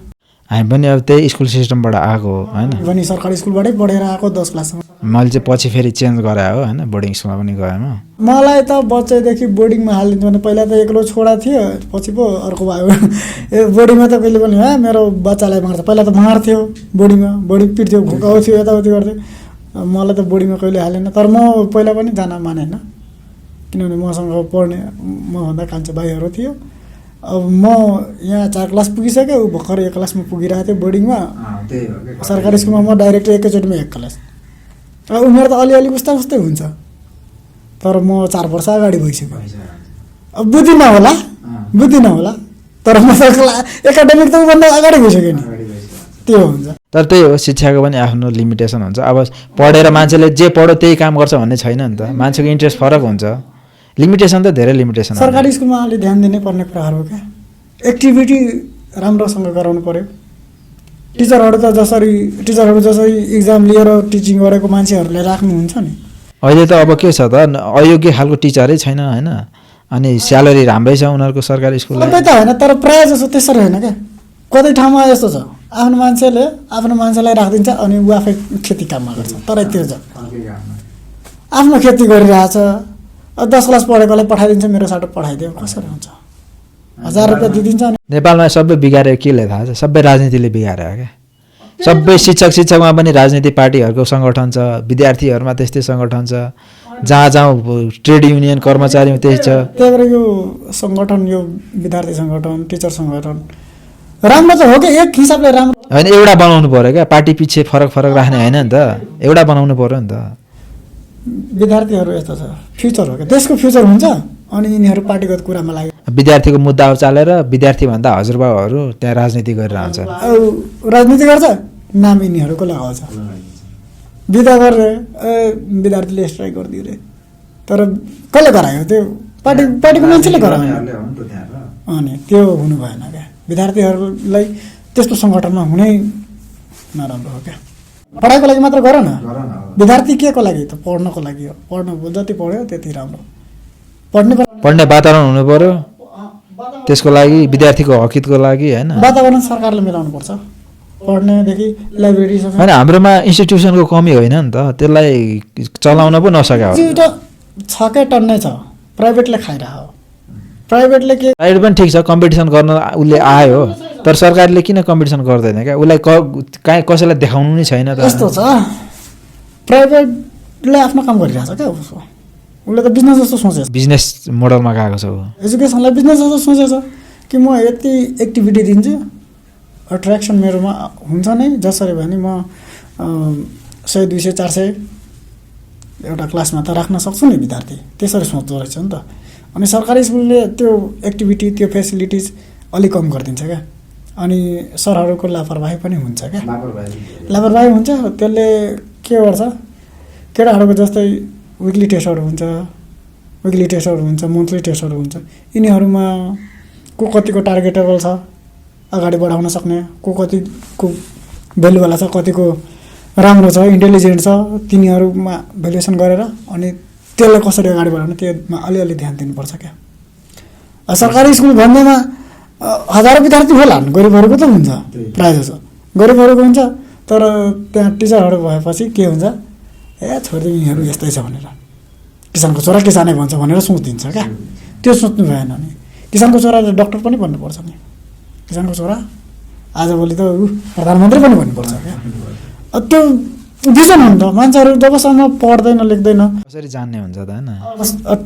हामी पनि अब त्यही स्कुल सिस्टमबाट आएको हो होइन, पनि सरकारी स्कुलबाटै पढेर आएको 10 क्लाससम्म। मैले चाहिँ पछि फेरि चेन्ज गरायो हो होइन, बोर्डिङ स्कुलमा पनि गएँ म। मलाई त बच्चैदेखि बोर्डिङमा हालिदिन्छु भने पहिला त एक्लो छोरा थियो, पछि पो अर्को भयो। बोर्डिङमा त कहिले पनि मेरो बच्चालाई मार्छ, पहिला त मार्थ्यो बोर्डिङमा, बोर्डिङ पिट्थ्यो, भुकाउँथ्यो, यताउति गर्थ्यो। मलाई त बोर्डिङमा कहिले हालेन, तर म पहिला पनि जान मानेन किनभने मसँग पढ्ने मभन्दा कान्छा भाइहरू थियो। अब म यहाँ 4 क्लास पुगिसकेँ, ऊ भर्खर 1 क्लासमा पुगिरहेको थियो बोर्डिङमा। सरकारी स्कुलमा म डाइरेक्ट एकैचोटिमा 1 क्लास। अब उमेर त अलिअलि उस्तै हुन्छ, तर म 4 वर्ष अगाडि भइसक्यो। अब बुद्धि नहोला तर म एकाडेमिक त उभन्दा अगाडि भइसक्यो नि, त्यो हुन्छ। तर त्यही हो, शिक्षाको पनि आफ्नो लिमिटेसन हुन्छ। अब पढेर मान्छेले जे पढ्यो त्यही काम गर्छ भन्ने छैन नि त, मान्छेको इन्ट्रेस्ट फरक हुन्छ। लिमिटेसन त धेरै लिमिटेसन। सरकारी स्कुलमा अलि ध्यान दिनै पर्ने कुराहरू क्या, एक्टिभिटी राम्रोसँग गराउनु पर्यो। टिचरहरू जसरी इक्जाम लिएर टिचिङ गरेको मान्छेहरूले राख्नुहुन्छ नि। अहिले त अब के छ त, अयोग्य खालको टिचरै छैन होइन, अनि स्यालेरी राम्रै छ उनीहरूको सरकारी स्कुलमा। सबै त होइन, तर प्रायः जसो त्यसरी होइन क्या। कतै ठाउँमा यस्तो छ, आफ्नो मान्छेलाई राखिदिन्छ अनि ऊ आफै खेती काममा गर्छ, तराईतिर छ, आफ्नो खेती गरिरहेछ। 10 क्लास पढेकोलाई पठाइदिन्छ, मेरो साटो पठाइदियो, कसरी हुन्छ? 1000 रुपियाँ दिइदिन्छ। नेपालमा सबै बिगारेको केले थाहा छ, सबै राजनीतिले बिगारेको क्या। सबै शिक्षकमा पनि राजनीतिक पार्टीहरूको सङ्गठन छ, विद्यार्थीहरूमा त्यस्तै सङ्गठन छ, जहाँ ट्रेड युनियन कर्मचारीमा त्यही छ। त्यही भएर यो सङ्गठन, यो विद्यार्थी सङ्गठन, टिचर सङ्गठन राम्रो त हो कि, एक हिसाबले राम्रो होइन। एउटा बनाउनु पऱ्यो क्या, पार्टी पछि फरक राख्ने होइन नि त, एउटा बनाउनु पऱ्यो नि त। विद्यार्थीहरू यस्तो छ, फ्युचर हो क्या, देशको फ्युचर हुन्छ। अनि यिनीहरू पार्टीगत कुरामा लाग्यो, विद्यार्थीको मुद्दा उचालेर विद्यार्थीभन्दा हजुरबाबुहरू त्यहाँ राजनीति गरिरहन्छ। राजनीति गर्छ, नाम यिनीहरूको लगाउँछ। बिदा गरेर विद्यार्थीले स्ट्राइक गरिदियो रे, तर कसले गरायो? त्यो पार्टीको मान्छेले गरायो। अनि त्यो हुनु भएन क्या। विद्यार्थीहरूलाई त्यस्तो सङ्गठनमा हुनै नराम्रो हो क्या। पढाइको लागि मात्र गर न, विद्यार्थी के को लागि त? पढ्नको लागि हो। पढ्नु जति पढ्यो त्यति राम्रो। पढ्ने वातावरण हुनु पर्यो, त्यसको लागि विद्यार्थीको हकितको लागि होइन। वातावरण सरकारले मिलाउनु पर्छ, पढ्नेदेखि लाइब्रेरी सबै। होइन, हाम्रोमा इन्स्टिट्युसनको कमी होइन नि त, त्यसलाई चलाउन पो नसक्यो। छकै टन्नै छ, प्राइभेटले खाइरह। प्राइभेटले के, प्राइभेट पनि ठिक छ, कम्पिटिसन गर्न उसले आयो, तर सरकारले किन कम्पिटिसन गर्दैन क्या? उसलाई कहीँ कसैलाई देखाउनु नै छैन त। यस्तो छ, प्राइभेटले आफ्नो काम गरिरहेछ क्या, उसले त बिजनेस जस्तो सोचेछ, बिजनेस मोडलमा गएको छ। एजुकेसनलाई बिजनेस जस्तो सोचेछ कि म यति एक्टिभिटी दिन्छु, एट्र्याक्सन मेरोमा हुन्छ नै, जसरी भने म 100, 200, 400 एउटा क्लासमा त राख्न सक्छु नि विद्यार्थी, त्यसरी सोच्दो रहेछ नि त। अनि सरकारी स्कुलले त्यो एक्टिभिटी, त्यो फेसिलिटिज अलिक कम गरिदिन्छ क्या। अनि सरहरूको लापरवाही पनि हुन्छ क्या, लापरवाही हुन्छ। त्यसले के गर्छ, केटाहरूको जस्तै विकली टेस्टहरू हुन्छ, मन्थली टेस्टहरू हुन्छ। यिनीहरूमा को कतिको टार्गेटेबल छ, अगाडि बढाउन सक्ने, को कतिको भ्यालुवाला छ, कतिको राम्रो छ, इन्टेलिजेन्ट छ, तिनीहरूमा भ्यालुएसन गरेर अनि त्यसलाई कसरी अगाडि बढाउने, त्योमा अलिअलि ध्यान दिनुपर्छ क्या। सरकारी स्कुल भन्दैमा 1000 विद्यार्थी होलान्, गरिबहरूको त हुन्छ, प्रायः जसो गरिबहरूको हुन्छ। तर त्यहाँ टिचरहरू भएपछि के हुन्छ, छोडिदिउँ यिनीहरू यस्तै छ भनेर, किसानको छोरा किसानै भन्छ भनेर सोचिदिन्छ क्या। त्यो सोच्नु भएन नि, किसानको छोराले डक्टर पनि भन्नुपर्छ नि, किसानको छोरा आजभोलि त प्रधानमन्त्री पनि भन्नुपर्छ क्या। त्यो भिजन हो नि त। मान्छेहरू जबसम्म पढ्दैन, लेख्दैन, कसरी जान्ने हुन्छ त होइन।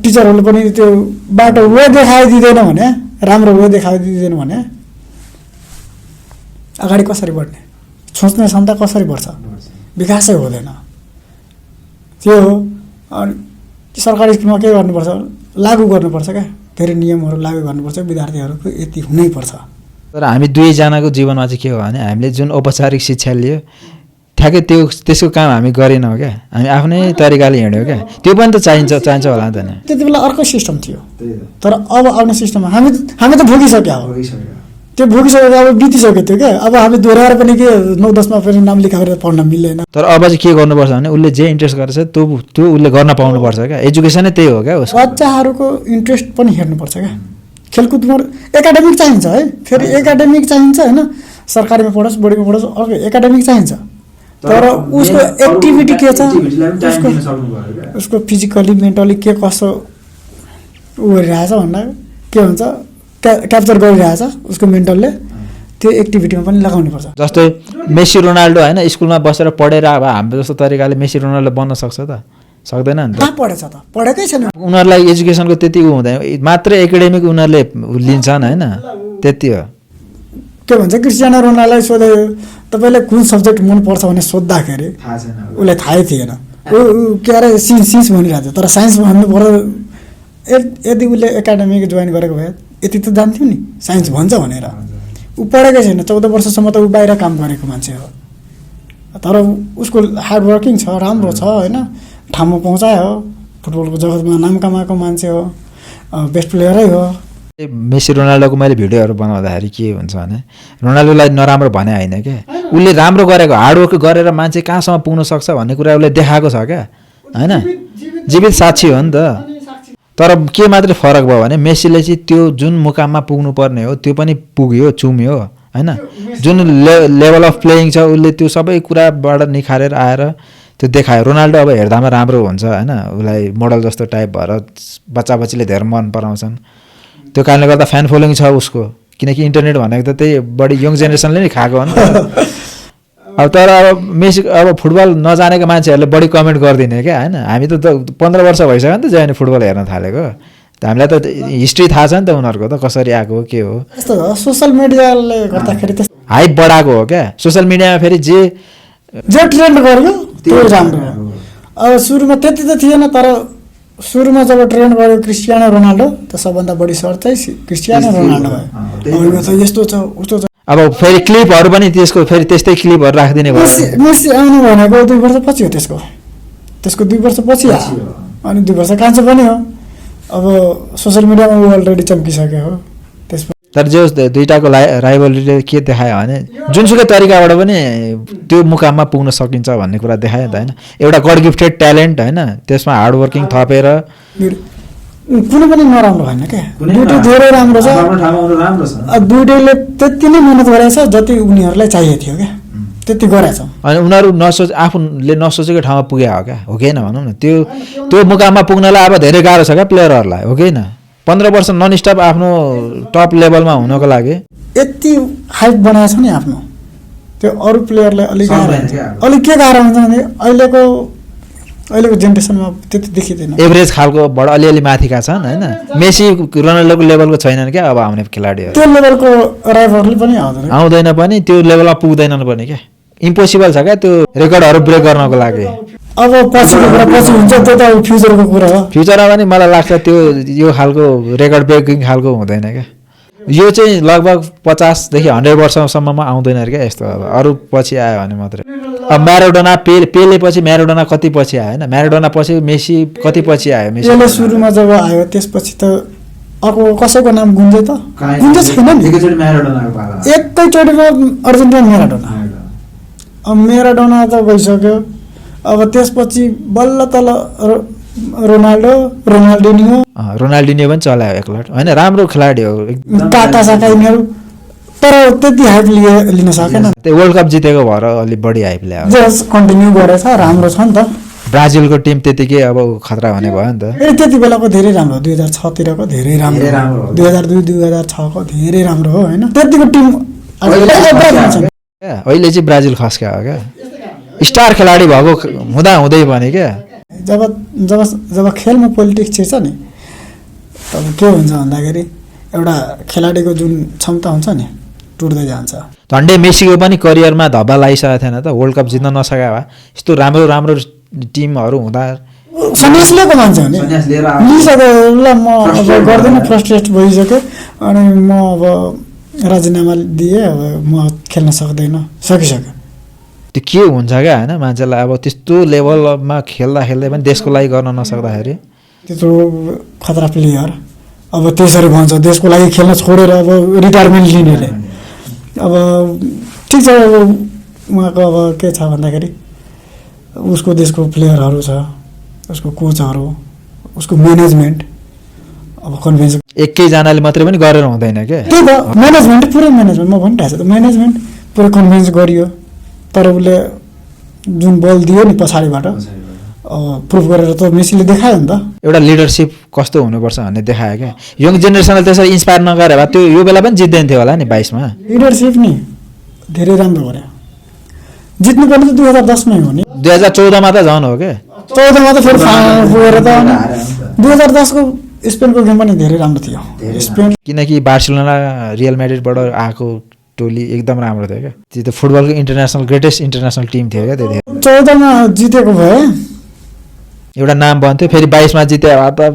टिचरहरूले पनि त्यो बाटो वे देखाइदिँदैन भने, राम्रो वे देखाइदिँदैन भने अगाडि कसरी बढ्ने, सोच्ने क्षमता कसरी बढ्छ, विकासै हुँदैन। त्यो हो। अनि सरकारी स्कुलमा के गर्नुपर्छ, लागू गर्नुपर्छ क्या, धेरै नियमहरू लागू गर्नुपर्छ, विद्यार्थीहरूको यति हुनैपर्छ। तर हामी दुवैजनाको जीवनमा चाहिँ के हो भने हामीले जुन औपचारिक शिक्षा लियो ठ्याक्कै त्यसको काम हामी गरेनौँ क्या, हामी आफ्नै तरिकाले हिँड्यौँ क्या। त्यो पनि त चाहिन्छ होला नि त नि। त्यति बेला अर्को सिस्टम थियो, तर अब आउने सिस्टममा हामी त भोगिसक्यो हो। त्यो भोगिसकेको अब बितिसक्यो त्यो क्या। अब हामी दोहोऱ्याएर पनि के 9-10मा पनि नाम लेखाएर पढ्न मिल्दैन। तर अब चाहिँ के गर्नुपर्छ भने उसले जे इन्ट्रेस्ट गर्छ त्यो उसले गर्न पाउनुपर्छ क्या। एजुकेसनै त्यही हो क्या उसको। बच्चाहरूको इन्ट्रेस्ट पनि हेर्नुपर्छ क्या। खेलकुदमा एकाडेमिक चाहिन्छ है, फेरि एकाडेमिक चाहिन्छ होइन, सरकारीमा पढोस् बोर्डिङमा पढोस्, अर्को एकाडेमिक चाहिन्छ। तर उसको एक्टिभिटी के छ, उसको फिजिकली मेन्टली के कसो उ गरिरहेछ भन्दा के हुन्छ, क्याप्चर गरिरहेछ उसको मेन्टलले, त्यो एक्टिभिटीमा पनि लगाउनु पर्छ। जस्तै मेसी रोनाल्डो होइन स्कुलमा बसेर पढेर अब हाम्रो जस्तो तरिकाले मेसी रोनाल्डो बन्न सक्छ त? सक्दैन नि त। कहाँ पढेछ त? पढेकै छैन। उनीहरूलाई एजुकेसनको त्यति उ हुँदैन, मात्र एकाडेमिक उनीहरूले लिन्छन् होइन, त्यति हो। के भन्छ, क्रिस्टियानो रोनाल्डोलाई सोधे तपाईँलाई कुन सब्जेक्ट मनपर्छ भने सोद्धाखेरि उसलाई थाहै थिएन। ऊ के अरे सिन्स भनिरहेको थियो, तर साइन्स भन्नु पर्दा यदि उसले एकाडेमिक जोइन गरेको भए यति त जान्थ्यो नि, साइन्स भन्छ भनेर। ऊ पढेकै छैन, 14 वर्षसम्म त ऊ बाहिर काम गरेको मान्छे हो, तर उसको हार्डवर्किङ छ, राम्रो छ होइन, ठाउँमा पहुँचायो, फुटबलको जगतमा नाम कमाएको मान्छे हो, बेस्ट प्लेयरै हो। मेसी रोनाल्डोको मैले भिडियोहरू बनाउँदाखेरि के हुन्छ भने रोनाल्डोलाई नराम्रो भने होइन क्या, उसले राम्रो गरेको हार्डवर्क गरेर मान्छे कहाँसम्म पुग्न सक्छ भन्ने कुरा उसले देखाएको छ क्या होइन, जीवित साक्षी हो नि त। तर के मात्रै फरक भयो भने मेसीले चाहिँ त्यो जुन मुकाममा पुग्नुपर्ने हो त्यो पनि पुग्यो, चुम्यो होइन। जुन लेभल अफ प्लेइङ छ उसले त्यो सबै कुराबाट निखारेर आएर त्यो देखायो। रोनाल्डो अब हेर्दामा राम्रो हुन्छ होइन, उसलाई मोडल जस्तो टाइप भएर बच्चाबच्चीले धेरै मन पराउँछन्, त्यो कारणले गर्दा फ्यान फलोइङ छ उसको, किनकि इन्टरनेट भनेको त त्यही बढी यङ जेनेरेसनले नै खाएको हो नि त। अब तर अब मेसी अब फुटबल नजानेको मान्छेहरूले बढी कमेन्ट गरिदिने क्या होइन। हामी त 15 वर्ष भइसक्यो नि त जहिले फुटबल हेर्न थालेको, हामीलाई त हिस्ट्री थाहा छ नि त उनीहरूको त कसरी आएको के हो। यस्तो सोसियल मिडियाले गर्दाखेरि त्यस्तो हाइप बढाएको हो क्या। सोसियल मिडियामा फेरि जे ट्रेन्ड गर्यो त्यो राम्रो हो। अब सुरुमा त्यति त थिएन, तर सुरुमा जब ट्रेन्ड गर्यो क्रिस्टियानो रोनाल्डो त सबभन्दा बढी सर्च चाहिँ क्रिस्टियानो रोनाल्डो भयो। त यस्तो छ उस्तो छ। अब फेरि क्लिपहरू पनि त्यसको फेरि त्यस्तै क्लिपहरू राखिदिने भयो। मेसी आउनु भनेको 2 वर्षपछि हो, त्यसको 2 वर्षपछि आयो, अनि 2 वर्ष कान्छ पनि हो। अब सोसियल मिडियामा ऊ अलरेडी चम्किसक्यो हो। त्यसपछि तर जो दुईटाको राइभलरीले के देखायो भने जुनसुकै तरिकाबाट पनि त्यो मुकाममा पुग्न सकिन्छ भन्ने कुरा देखायो नि त होइन। एउटा गड गिफ्टेड ट्यालेन्ट होइन, त्यसमा हार्डवर्किङ थपेर कुनै पनि नराम्रो होइन क्या, दुइटै धेरै राम्रो छ। दुइटैले त्यति नै मिहिनेत गरेछ जति उनीहरूलाई चाहिएको थियो क्या, त्यति गरेछ। अनि उनीहरू आफूले नसोचेको ठाउँमा पुगे हो क्या, हो कि होइन भनौँ न। त्यो मुकाममा पुग्नलाई अब धेरै गाह्रो छ क्या प्लेयरहरूलाई, हो कि होइन। 15 वर्ष नन स्टप आफ्नो टप लेभलमा हुनको लागि यति हाइप बनाएको छ नि आफ्नो, त्यो अरू प्लेयरलाई अलिक के गाह्रो हुन्छ भने अहिलेको जेनेरेसनमा त्यति देखिँदैन। एभरेज खालकोबाट अलिअलि माथिका छन् होइन। मेसी रोनाल्डोको लेभलको छैनन् क्या अब आउने खेलाडीहरू। त्यो लेभलको राइभलरी पनि आउँदैन पनि, त्यो लेभलमा पुग्दैनन् पनि क्या। इम्पोसिबल छ क्या त्यो रेकर्डहरू ब्रेक गर्नको लागि। अब पछिको कुरा पछि हुन्छ, त्यो त अब फ्युचरको कुरा हो। फ्युचरमा पनि मलाई लाग्छ त्यो यो खालको रेकर्ड ब्रेकिङ खालको हुँदैन क्या। यो चाहिँ लगभग 50देखि 100 वर्षसम्ममा आउँदैन क्या यस्तो। अब अरू पछि आयो भने मात्रै। अब म्याराडोना पेले पछि म्याराडोना कति पछि आयो होइन, म्याराडोना पछि मेसी कति पछि आयो। मेसी सुरुमा जब आयो त्यसपछि त अर्को कसैको नाम गुन्जे त गुन्जे छैन नि। एकैचोटिमा अर्जेन्टिना म्याराडोना, अब म्याराडोना त गइसक्यो। अब त्यसपछि बल्ल तल रोनाल्डिनियो पनि चलायो एकलट होइन, राम्रो खेलाडी हो। टाटा साका यिनीहरू तर त्यति हाइप लिन सकेन। त्यो वर्ल्ड कप जितेको भएर अलिक बढी हाइप ल्यायो। जस कन्टिन्यू गरेछ, राम्रो छ नि त। ब्राजिलको टिम त्यतिकै अब खतरा हुने भयो नि त। त्यति बेलाको धेरै राम्रो, 2006तिरको धेरै राम्रो, 2002-2006को धेरै राम्रो हो होइन। त्यतिको टिम अहिले चाहिँ ब्राजिल खस्का हो क्या, स्टार खेलाडी भएको हुँदै पनि क्या। जब खेलमा पोलिटिक्स छिर्छ नि तब के हुन्छ भन्दाखेरि एउटा खेलाडीको जुन क्षमता हुन्छ नि टुट्दै जान्छ। झन्डै मेसीको पनि करियरमा धब्बा लागिसकेको थिएन त वर्ल्ड कप जित्न नसकेका भए यस्तो राम्रो राम्रो टिमहरू हुँदा सन्यास लिएको मान्छे हो नि लिइसक्यो ल म अब गर्दैन फ्रस्ट्रेट भइसक्यो अनि म अब राजीनामा दिएँ अब म खेल्न सकिसक्यो त्यो के हुन्छ क्या होइन मान्छेलाई अब त्यस्तो लेभलमा खेल्दा खेल्दै पनि देशको लागि गर्न नसक्दाखेरि त्यत्रो खतरा प्लेयर अब त्यसरी भन्छ देशको लागि खेल्न छोडेर अब रिटायरमेन्ट लिनेले अब ठिक छ अब उहाँको अब के छ भन्दाखेरि उसको देशको प्लेयरहरू छ उसको कोचहरू उसको म्यानेजमेन्ट अब कन्भिन्स एकैजनाले मात्रै पनि गरेर हुँदैन क्या त्यही त म्यानेजमेन्ट पुरै म्यानेजमेन्ट म भनिरहेको छु त म्यानेजमेन्ट पुरै कन्भिन्स गरियो तर उसले जुन बल दियो नि पछाडिबाट प्रुभ गरेर त मेसीले देखायो नि त एउटा लिडरसिप कस्तो हुनुपर्छ भन्ने देखायो क्या यङ जेनेरेसनले त्यसरी इन्सपायर नगरे भए त्यो यो बेला पनि जित्दैन थियो होला नि 22 मा लिडरसिप नि धेरै राम्रो गर्यो जित्नु पर्ने त 2010 मै हो नि 2014 मा त झन् हो क्या 14 मा त फेरि फाइनल पुगेर त 2010 को स्पेनको गेम पनि धेरै राम्रो थियो स्पेन किनकि बार्सिलोना रियल म्याड्रिडबाट आएको टोली एकदम राम्रो थियो क्या त्यो त फुटबलको इन्टरनेसनल ग्रेटेस्ट इन्टरनेसनल टिम थियो क्या त्यतिखेर 14 मा जितेको भए एउटा नाम बन्थ्यो फेरि 22 मा जित्यो त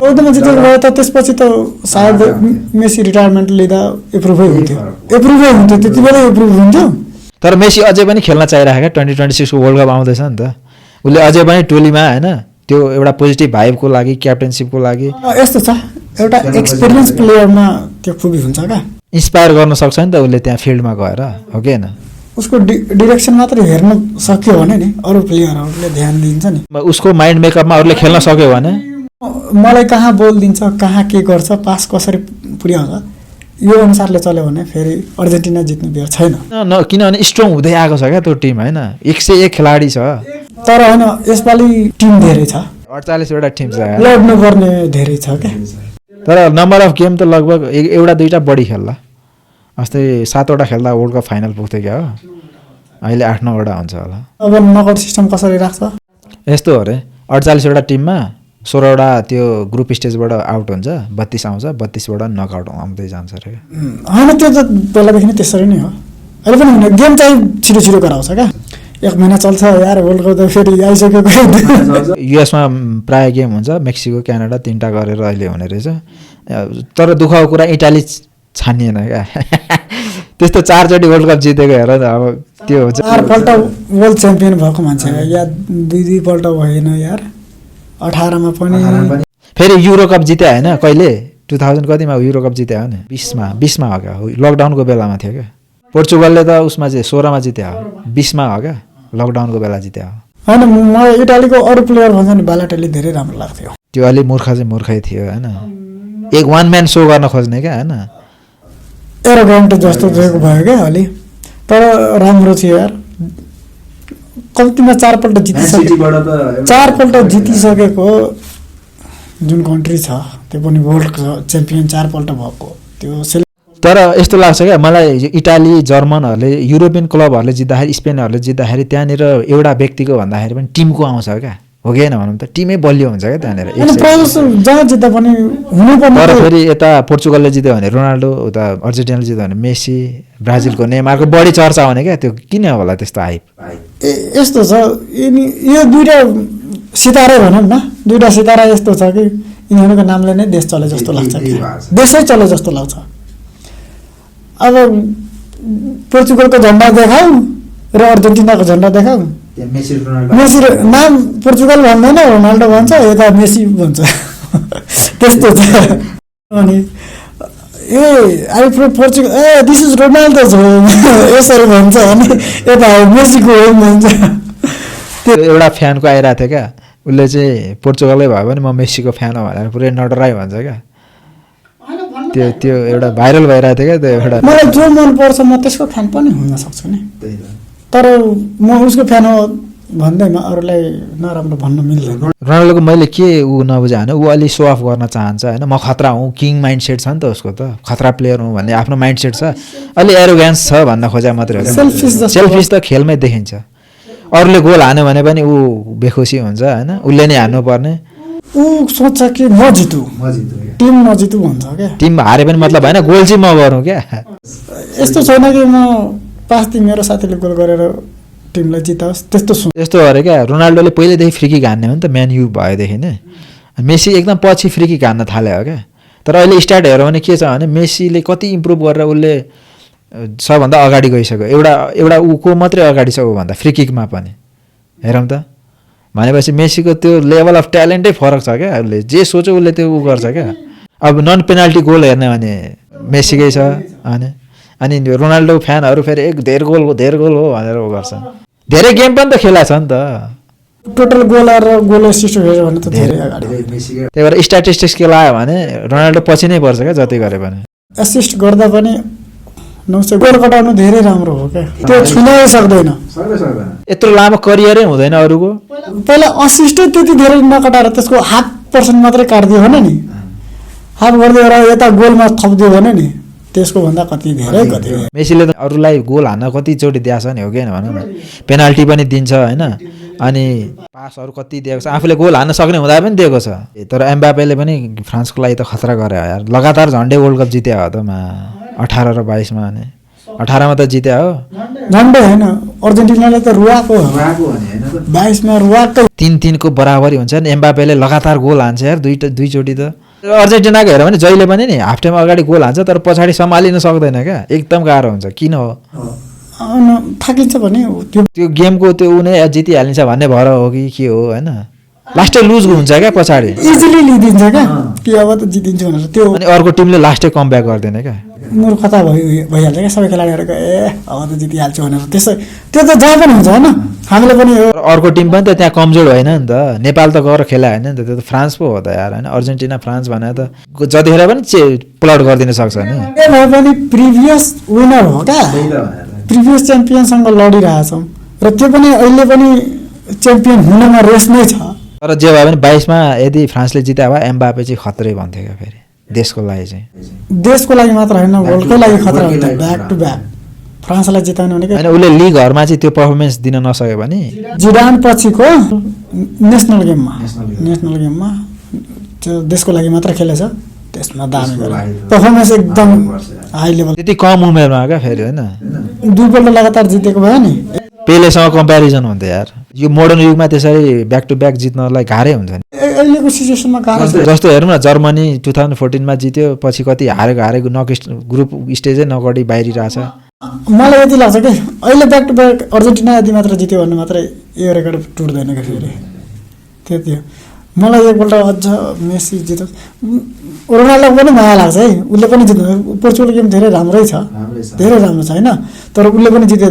14 मा जितेको भए त त्यसपछि त सायद मेसी रिटायरमेन्ट लिँदा एप्रुभै हुन्थ्यो त्यति बेला एप्रुभ हुन्थ्यो तर मेसी अझै पनि खेल्न चाहिरहेको क्या 2026 को वर्ल्ड कप आउँदैछ नि त उसले अझै पनि टोलीमा होइन त्यो एउटा पोजिटिभ भाइबको लागि क्याप्टेनसिपको लागि यस्तो छ एउटा एक्सपिरियन्स प्लेयरमा त्यो खुबी हुन्छ क्या इन्सपायर गर्न सक्छ नि त उसले त्यहाँ फिल्डमा गएर हो कि होइन उसको डिरेक्सन मात्र हेर्न सक्यो भने नि अरू प्लेयरहरूले ध्यान दिन्छ नि उसको माइन्ड मेकअपमा अरूले खेल्न सक्यो भने मलाई कहाँ बोल दिन्छ कहाँ के गर्छ पास कसरी पुर्याउँछ यो अनुसारले चल्यो भने फेरि अर्जेन्टिना जित्ने बेर छैन किनभने स्ट्रङ हुँदै आएको छ क्या त्यो टिम होइन 101 खेलाडी छ तर होइन यसपालि टिम धेरै छ 48 वटा टिम छ लड्नु पर्ने धेरै छ क्या तर नम्बर अफ गेम त लगभग एउटा दुईटा बढी खेल्ला अस्ति 7 वटा खेल्दा वर्ल्ड कप फाइनल पुग्थ्यो क्या हो अहिले 8-9 वटा हुन्छ होला अब नकआउट सिस्टम कसरी राख्छ यस्तो हो अरे 48 वटा टिममा 16 वटा त्यो ग्रुप स्टेजबाट आउट हुन्छ 32 आउँछ 32 वटा नकआउट आउँदै जान्छ अरे होइन त्यो त पहिलादेखि नै त्यसरी नै हो अहिले पनि गेम चाहिँ छिटो छिटो गराउँछ क्या 1 महिना चल्छ यार वर्ल्ड कप त फेरि आइसकेको युएसमा प्राय गेम हुन्छ मेक्सिको क्यानाडा 3टा गरेर अहिले हुने रहेछ तर दुःखको कुरा इटाली छानिएन क्या त्यस्तो 4 चोटि वर्ल्ड कप जितेको हेर अब त्यो हुन्छ 4 पल्ट वर्ल्ड च्याम्पियन भएको मान्छे या 2 पल्ट भएन यार 18 मा पनि फेरि युरो कप जित्यो होइन कहिले 2000 कतिमा युरो कप जित्यो हो नि 20 मा हो क्या लकडाउनको बेलामा थियो क्या पोर्चुगलले त उसमा चाहिँ 16 मा जित्यो 20 मा हो क्या लकडाउनको बेला जित्यो होइन मलाई इटालीको अरू प्लेयर भन्छ नि बालाटेली धेरै राम्रो लाग्थ्यो त्यो अलि मूर्ख चाहिँ मूर्खै थियो होइन एक वान म्यान सो गर्न खोज्ने क्या होइन एरोगेन्ट जस्तो दिएको भयो क्या अलि तर राम्रो थियो यार कम्तीमा 4 पल्ट जितिसकेको जुन कन्ट्री छ त्यो पनि वर्ल्ड च्याम्पियन 4 पल्ट भएको त्यो तर यस्तो लाग्छ क्या मलाई इटाली जर्मनहरूले युरोपियन क्लबहरूले जित्दाखेरि स्पेनहरूले जित्दाखेरि त्यहाँनिर एउटा व्यक्तिको भन्दाखेरि पनि टिमको आउँछ क्या हो कि होइन भनौँ त टिमै बलियो हुन्छ क्या त्यहाँनिर जहाँ जित्दा पनि हुनुपर्ने तर फेरि यता पोर्चुगलले जित्यो भने रोनाल्डो उता अर्जेन्टिनाले जित्यो भने मेसी ब्राजिलको नेमारको बढी चर्चा हुने क्या त्यो किन होला त्यस्तो हाइप यस्तो छ यो दुईटा सितारै भनौँ न दुईटा सितारा यस्तो छ कि यिनीहरूको नामले नै देश चले जस्तो लाग्छ देशै चले जस्तो लाग्छ अब पोर्चुगलको झन्डा देखाऊ र अर्जेन्टिनाको झन्डा देखाऊ मेसी नाम पोर्चुगल भन्दैन रोनाल्डो भन्छ यता मेसी भन्छ त्यस्तो छ अनि I Portugal this is Ronaldo यसरी भन्छ अनि यता मेसीको हो भन्छ त्यो एउटा फ्यानको आइरहेको थियो क्या उसले चाहिँ पोर्चुगलै भयो भने म मेसीको फ्यान हो भनेर पुरै नडराइ भन्छ क्या त्यो एउटा भाइरल भइरहेको थियो क्या त्यो एउटा मलाई जो मनपर्छ म त्यसको फ्यान पनि हुन सक्छु नि तर म उसको फ्यान हो भन्दैमा अरूलाई नराम्रो भन्न मिल्दैन रोनाल्डोको मैले के ऊ नबुझाएँ भने ऊ अलि सो अफ गर्न चाहन्छ होइन म खतरा हुँ किङ माइन्ड सेट छ नि त उसको त खतरा प्लेयर हुँ भन्ने आफ्नो माइन्ड सेट छ अलि एरोगेन्स छ भन्न खोजा मात्रै हो सेल्फिस त खेलमै देखिन्छ अरूले गोल हान्यो भने पनि ऊ बेखुसी हुन्छ होइन उसले नै हान्नुपर्ने ऊ सोच्छ कि म जितु टिम नजितु भन्छ क्या। टिम हारे पनि मतलब होइन, गोल चाहिँ म गरौँ क्या। यस्तो छैन कि म पास दिन मेरो साथीले गोल गरेर टिमलाई जिताओस् त्यस्तो यस्तो अरे क्या। रोनाल्डोले पहिल्यैदेखि फ्री किक हान्ने हो नि त, म्यान यु भएदेखि नै। मेसी एकदम पछि फ्री किक हान्न थाल्यो हो क्या। तर अहिले स्टार्ट हेऱ्यो भने के छ भने मेसीले कति इम्प्रुभ गरेर उसले सबभन्दा अगाडि गइसक्यो। एउटा ऊको मात्रै अगाडि छ ऊभन्दा फ्री किकमा पनि। हेरौँ त, भनेपछि मेसीको त्यो लेभल अफ ट्यालेन्टै फरक छ क्या। उसले जे सोच्यो उसले त्यो ऊ गर्छ क्या। अब नन पेनाल्टी गोल हेर्ने भने मेसीकै छ अनि रोनाल्डो फ्यानहरू फेरि धेर गोल हो भनेर ऊ गर्छ। धेरै गेम पनि त खेला छ नि त। टोटल गोल र गोल एसिस्ट हेऱ्यो भने त धेरै अगाडि। त्यही भएर स्ट्याटिस्टिक्स के लाग्यो भने रोनाल्डो पछि नै पर्छ क्या जति गरे पनि। एसिस्ट गर्दा पनि 900 गोल कटाउनु धेरै राम्रो हो क्या। त्यो छुनै सक्दैन। यत्रो लामो करियरै हुँदैन अरूको। पहिला असिस्टै त्यति धेरै नकटाएर त्यसको 0.5% मात्रै काट्दियो भने नि, हाफ गरिदिएर यता गोलमा थपिदियो भने नि त्यसको भन्दा कति धेरै कति। मेसीले त अरूलाई गोल हान्न कतिचोटि दिएको छ नि, हो कि भनौँ न। पेनाल्टी पनि दिन्छ होइन, अनि पासहरू कति दिएको छ। आफूले गोल हान्न सक्ने हुँदा पनि दिएको छ। तर एम्बापेले पनि फ्रान्सको लागि त खतरा गरे यार। लगातार झन्डै वर्ल्ड कप जित्यो हो त 18 र 22 अनि 18 मा त जित्या हो। झन्डै होइन, अर्जेन्टिनाले त रुवाको 22 मा रुवाको 3-3 को बराबरी हुन्छ नि। एम्बापेले लगातार गोल हान्छ यार दुईचोटि त। अर्जेन्टिनाको हेऱ्यो भने जहिले पनि नि हाफ टाइम अगाडि गोल हान्छ तर पछाडि सम्हालिन सक्दैन क्या। एकदम गाह्रो हुन्छ। किन हो? थाकिन्छ भने त्यो गेमको त्यो ऊ नै जितिहालिन्छ भन्ने भएर हो कि के हो होइन। लास्टै लुज हुन्छ क्या पछाडि। इजिली लिदिन्छ क्या कि अब त जितिन्छ भनेर। त्यो अनि अर्को टिमले लास्टै कमब्याक गर्दैन क्या। मूर्खता भइहाल्छ क्या सबै खेलाडीहरूको। अब त जितिहाल्छु भनेर त्यसै त्यो त जहाँ पनि हुन्छ होइन। हामीले पनि अर्को टिम पनि त त्यहाँ कमजोर होइन नि त। नेपाल त गएर खेला होइन नि त। त्यो त फ्रान्स पो हो त यार होइन। अर्जेन्टिना फ्रान्स भने त जतिखेर पनि प्लट गरिदिन सक्छ नि। भए पनि प्रिभियस विनर हो क्या। प्रिभियस च्याम्पियनसँग लडिरहेछौँ र त्यो पनि अहिले पनि च्याम्पियन हुनमा रेस नै छ। तर जे भए पनि 22 मा यदि फ्रान्सले जित्यो भए एम्बापे चाहिँ खतरै भन्थ्यो क्या फेरि देशको लागि चाहिँ। देशको लागि मात्र होइन, वर्ल्डकै लागि खतरा हुन्छ। ब्याक टु ब्याक फ्रान्सलाई जिताउनु भनेको होइन। उसले लिगहरूमा चाहिँ त्यो पर्फर्मेन्स दिन नसक्यो भने जिडान पछिको नेसनल गेममा त्यो देशको लागि मात्र खेलेछ। त्यसमा दामी पर्फर्मेन्स एकदम हाई लेभल। त्यति कम उमेरमा क्या फेरि होइन। 2 पल्ट लगातार जितेको भयो नि। पेलेसँग कम्पेरिजन हुन्थ्यो यार। यो मोडर्न युगमा त्यसरी ब्याक टु ब्याक जित्नलाई गाह्रै हुन्छ नि। अहिलेको सिचुएसनमा गाह्रो छ। जस्तो हेरौँ न, जर्मनी 2014 मा जित्यो, पछि कति हारेको ग्रुप स्टेजै नगरी बाहिरिरहेछ। मलाई यति लाग्छ कि अहिले ब्याक टु ब्याक अर्जेन्टिना यदि मात्र जित्यो भने मात्रै यो रेकर्ड टुट्दैन क्या फेरि। त्यति हो। मलाई एकपल्ट अझ मेसी जित्यो। रोनाल्डोको पनि माया लाग्छ है। उसले पनि जित्नु। पोर्चुगल गेम धेरै राम्रै छ, धेरै राम्रो छ होइन। तर उसले पनि जित्यो,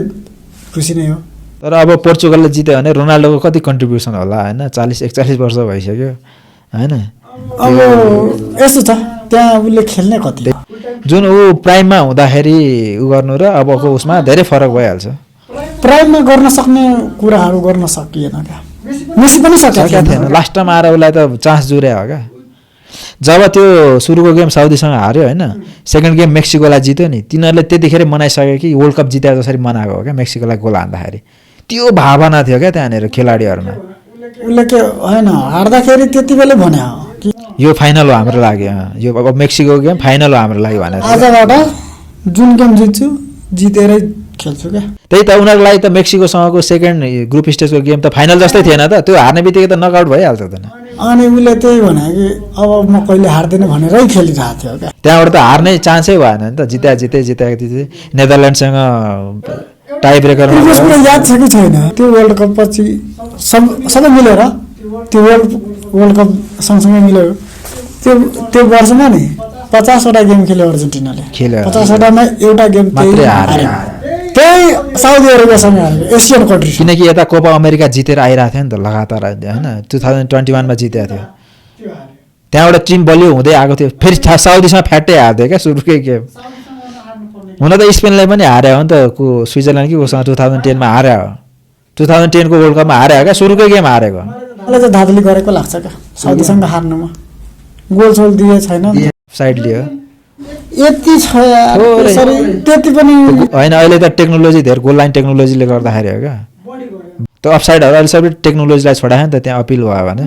खुसी नै हो। तर अब पोर्चुगलले जित्यो भने रोनाल्डोको कति कन्ट्रिब्युसन होला होइन। 40-41 वर्ष भइसक्यो होइन। अब यस्तो छ त्यहाँ उसले खेल्ने कति जुन ऊ प्राइममा हुँदाखेरि ऊ गर्नु र अबको उसमा धेरै फरक भइहाल्छ। प्राइममा गर्न सक्ने कुराहरू गर्न सकिएन क्या। मेसी पनि सकेका थिएन। लास्ट टाइम आएर उसलाई त चान्स जुर्या हो क्या। जब त्यो सुरुको गेम साउदीसँग हार्यो होइन, सेकेन्ड गेम मेक्सिकोलाई जित्यो नि, तिनीहरूले त्यतिखेर मनाइसक्यो कि वर्ल्ड कप जित्या जसरी मनाएको हो क्या मेक्सिकोलाई गोल हान्दाखेरि। त्यो भावना थियो क्या त्यहाँनिर खेलाडीहरूमा। उसले के होइन हार्दाखेरि त्यति बेलै भने हो कि यो फाइनल हो हाम्रो लागि। यो अब मेक्सिको गेम फाइनल हो हाम्रो लागि भनेर। आजबाट जुन गेम जित्छु जितेरै खेल्छु क्या। त्यही त उनीहरूको लागि त मेक्सिकोसँगको सेकेन्ड ग्रुप स्टेजको गेम त फाइनल जस्तै थिएन त। त्यो हार्ने बित्तिकै त नकआउट भइहाल्छ त। अनि उसले त्यही भने कि अब म कहिले हार्दिनँ भनेरै खेलिरहेको थियो क्या। त्यहाँबाट त हार्ने चान्सै भएन नि त। जिते नेदरल्यान्डसँग टाई ब्रेकर। याद छ कि छैन त्यो वर्ल्ड कप पछि सबै मिलेर त्यो वर्ल्ड कप सँगसँगै मिलेर त्यो वर्षमा नि 50वटा गेम खेल्यो अर्जेन्टिनाले। 50वटामा एउटा गेम मात्रै हार्यो। त्यही साउदी अरेबियासँग हारेको एसियन कन्ट्री। किनकि यता कोपा अमेरिका जितेर आइरहेको थियो नि त लगातार होइन। 2021 मा जितेको थियो। त्यहाँबाट टिम बलियो हुँदै आएको थियो। फेरि साउदीसँग फ्याट्टै हार्दियो क्या सुरुकै गेम। हुन त स्पेनलाई पनि हार्यो हो नि त। स्विजरल्यान्ड कि उसँग 2010 मा हार्यो। 2010 को वर्ल्ड कपमा हार्यो क्या, सुरुकै गेम हारेको। मलाई चाहिँ धाँधली गरेको लाग्छ क्या साउदीसँग हार्नुमा। गोल सोल दिए छैन, साइड लियो। यति छ यार त्यति पनि होइन। अहिले त टेक्नोलोजी धेरै, गोल लाइन टेक्नोलोजीले गर्दाखेरि हो क्या। त्यो अफसाइडहरू अहिले सबै टेक्नोलोजीलाई छोडायो नि त। त्यहाँ अपिल भयो भने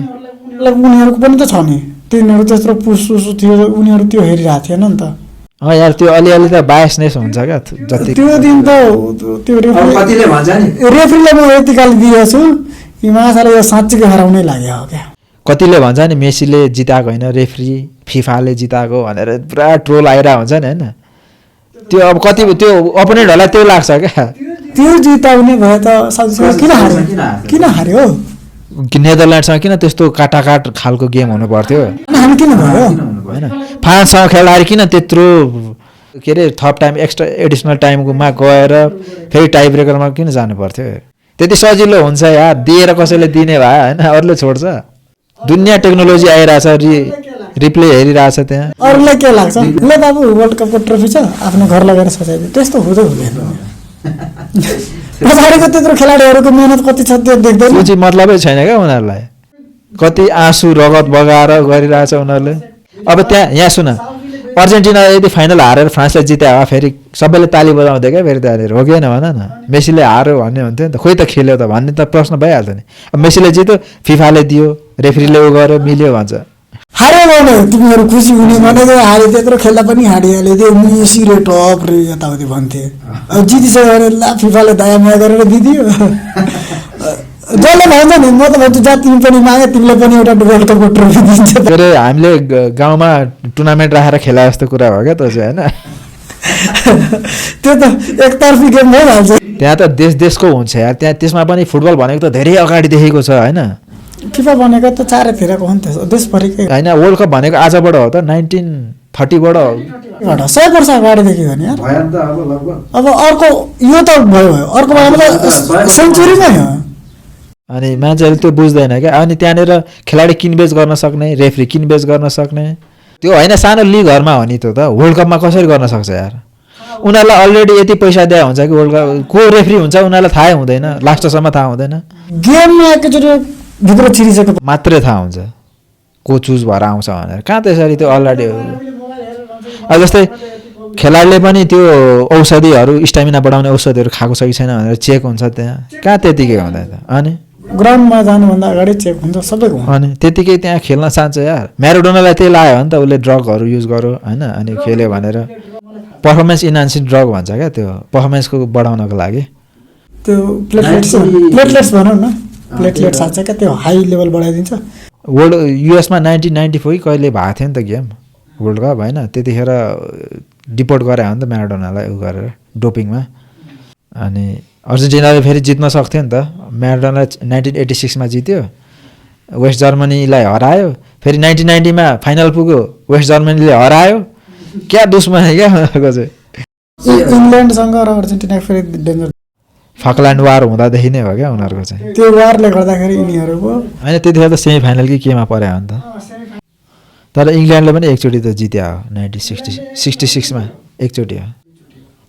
उनीहरूको पनि त छ नि, तिनीहरू त्यत्रो पुसुसु थियो, उनीहरू त्यो हेरिरहेको थिएन नि त। यार त्यो अलिअलि त बायसनेस हुन्छ क्या जति। त्यो दिन त त्यो कतिले भन्छ नि रेफ्रीलाई म यतिकाल दिएछु, यी माछाले यो साँच्चीकै हराउनै लाग्यो हो क्या। कतिले भन्छ नि मेसीले जिताएको होइन, रेफ्री फिफाले जिताएको भनेर पुरा ट्रोल आइरहेको हुन्छ नि होइन। त्यो अब कति त्यो अपोनेन्टहरूलाई त्यो लाग्छ क्या। त्यो जिताउने भए त किन हार्यो, किन हार्यो? नेदरल्यान्डसँग किन त्यस्तो काटाकाट खालको गेम हुनु पर्थ्यो हामी किन भयो होइन। फ्रान्ससँग खेल्दाखेरि किन त्यत्रो के अरे थप टाइम एक्स्ट्रा एडिसनल टाइमकोमा गएर फेरि टाई ब्रेकरमा किन जानु पर्थ्यो? त्यति सजिलो हुन्छ यार, दिएर कसैले दिने भए होइन, अरूले छोड्छ। दुनियाँ टेक्नोलोजी आइरहेछ, रिप्ले हेरिरहेछ त्यहाँ। अरूलाई के लाग्छ, ल बाबु वर्ल्ड कपको ट्रफी छ आफ्नो घर लगेर सजाइदियो, त्यस्तो हुँदै हुँदैन। पछाडिको त्यत्रो खेलाडीहरूको मेहनत कति छ त्यो देख्दैन। त्यो चाहिँ मतलबै छैन क्या उनीहरूलाई, कति आँसु रगत बगाएर गरिरहेछ उनीहरूले। अब त्यहाँ यहाँ सुन, अर्जेन्टिना यदि फाइनल हारेर फ्रान्सलाई जित्यो भए फेरि सबैले ताली बजाउँथ्यो क्या फेरि त्यहाँनिर, हो कि होइन भन न। मेसीले हार्यो भन्ने हुन्थ्यो नि त, खोइ त खेल्यो त भन्ने त प्रश्न भइहाल्छ नि। अब मेसीले जित्यो, फिफाले दियो, रेफ्रीले उ गर्यो, मिल्यो भन्छ। हार्यो भने तिमीहरू खुसी हुने भनेको, हारे त्यत्रो खेल्दा पनि हारिहाल्यो, त्यो मेसी रे टप रे यताउति भन्थे। अब जितिसक्यो भने ला फिफाले दया माया गरेर दिदियो। जसले भन्छ नि म त भन्छु जा तिमी पनि मागे, तिमीलाई पनि एउटा वर्ल्ड कपको ट्रफी दिन्छ। के अरे हामीले गाउँमा टुर्नामेन्ट राखेर खेला जस्तो कुरा हो क्या त्यो चाहिँ होइन। त्यो त एकतर्फी गेम भइहाल्छ। त्यहाँ त देश देशको हुन्छ यार, त्यहाँ त्यसमा पनि फुटबल भनेको त धेरै अगाडिदेखिको छ होइन। फिफा भनेको त चारैतिरको हो नि त, देशभरिकै होइन। वर्ल्ड कप भनेको आजबाट हो त, 1930बाट 100 वर्ष अगाडिदेखि हो नि यार। अब अर्को यो त भयो, अर्को भयो सेन्चुरीमै हो। अनि मान्छेहरूले त्यो बुझ्दैन क्या। अनि त्यहाँनिर खेलाडी किनबेच गर्न सक्ने, रेफ्री किनबेच गर्न सक्ने, त्यो होइन सानो लिगहरूमा हो नि त्यो त। वर्ल्ड कपमा कसरी गर्न सक्छ यार? उनीहरूलाई अलरेडी यति पैसा दिया हुन्छ कि वर्ल्ड कप को रेफ्री हुन्छ उनीहरूलाई थाहै हुँदैन, लास्टसम्म थाहा हुँदैन। गेममा एकचोटि भित्र छिरिसक्यो मात्रै थाहा हुन्छ को चुज भएर आउँछ भनेर। कहाँ त्यसरी त्यो अलरेडी अब जस्तै खेलाडीले पनि त्यो औषधिहरू, स्टामिना बढाउने औषधिहरू खाएको छ कि छैन भनेर चेक हुन्छ त्यहाँ, कहाँ त्यतिकै हुँदैन त। अनि ग्राउन्डमा जानुभन्दा अगाडि चेक हुन्छ सबैको। अनि त्यतिकै त्यहाँ खेल्न चाहन्छ यार। म्याराडोनालाई त्यही लाग्यो भने त उसले ड्रगहरू युज गर्यो होइन, अनि खेल्यो भनेर। पर्फर्मेन्स इन्हान्सिङ ड्रग भन्छ क्या त्यो, पर्फर्मेन्सको बढाउनको लागि। त्यो प्लेटलेट्स भनौँ न, प्लेटलेट साँच्छ क्या, त्यो हाई लेभल बढाइदिन्छ। वर्ल्ड युएसमा 1994 कहिले भएको थियो नि त गेम वर्ल्ड कप होइन, त्यतिखेर डिपोर्ट गरे हो नि त म्याराडोनालाई उ गरेर डोपिङमा। अनि अर्जेन्टिनाले फेरि जित्न सक्थ्यो नि त। म्याराडोना 1986मा जित्यो, वेस्ट जर्मनीलाई हरायो, फेरि 1990मा फाइनल पुग्यो, वेस्ट जर्मनीले हरायो। क्या दुश्मनी क्या उनीहरूको चाहिँ। इङ्ल्यान्डसँग र अर्जेन्टिना फेरि डेन्जर। फकल्यान्ड वार हुँदादेखि नै हो क्या उनीहरूको चाहिँ। त्यो वारले गर्दाखेरि यिनीहरूको होइन त्यतिखेर त सेमी फाइनल कि केमा पर्यो हो नि त। तर इङ्ल्यान्डले पनि एकचोटि त जित्यो हो 1966मा एकचोटि हो।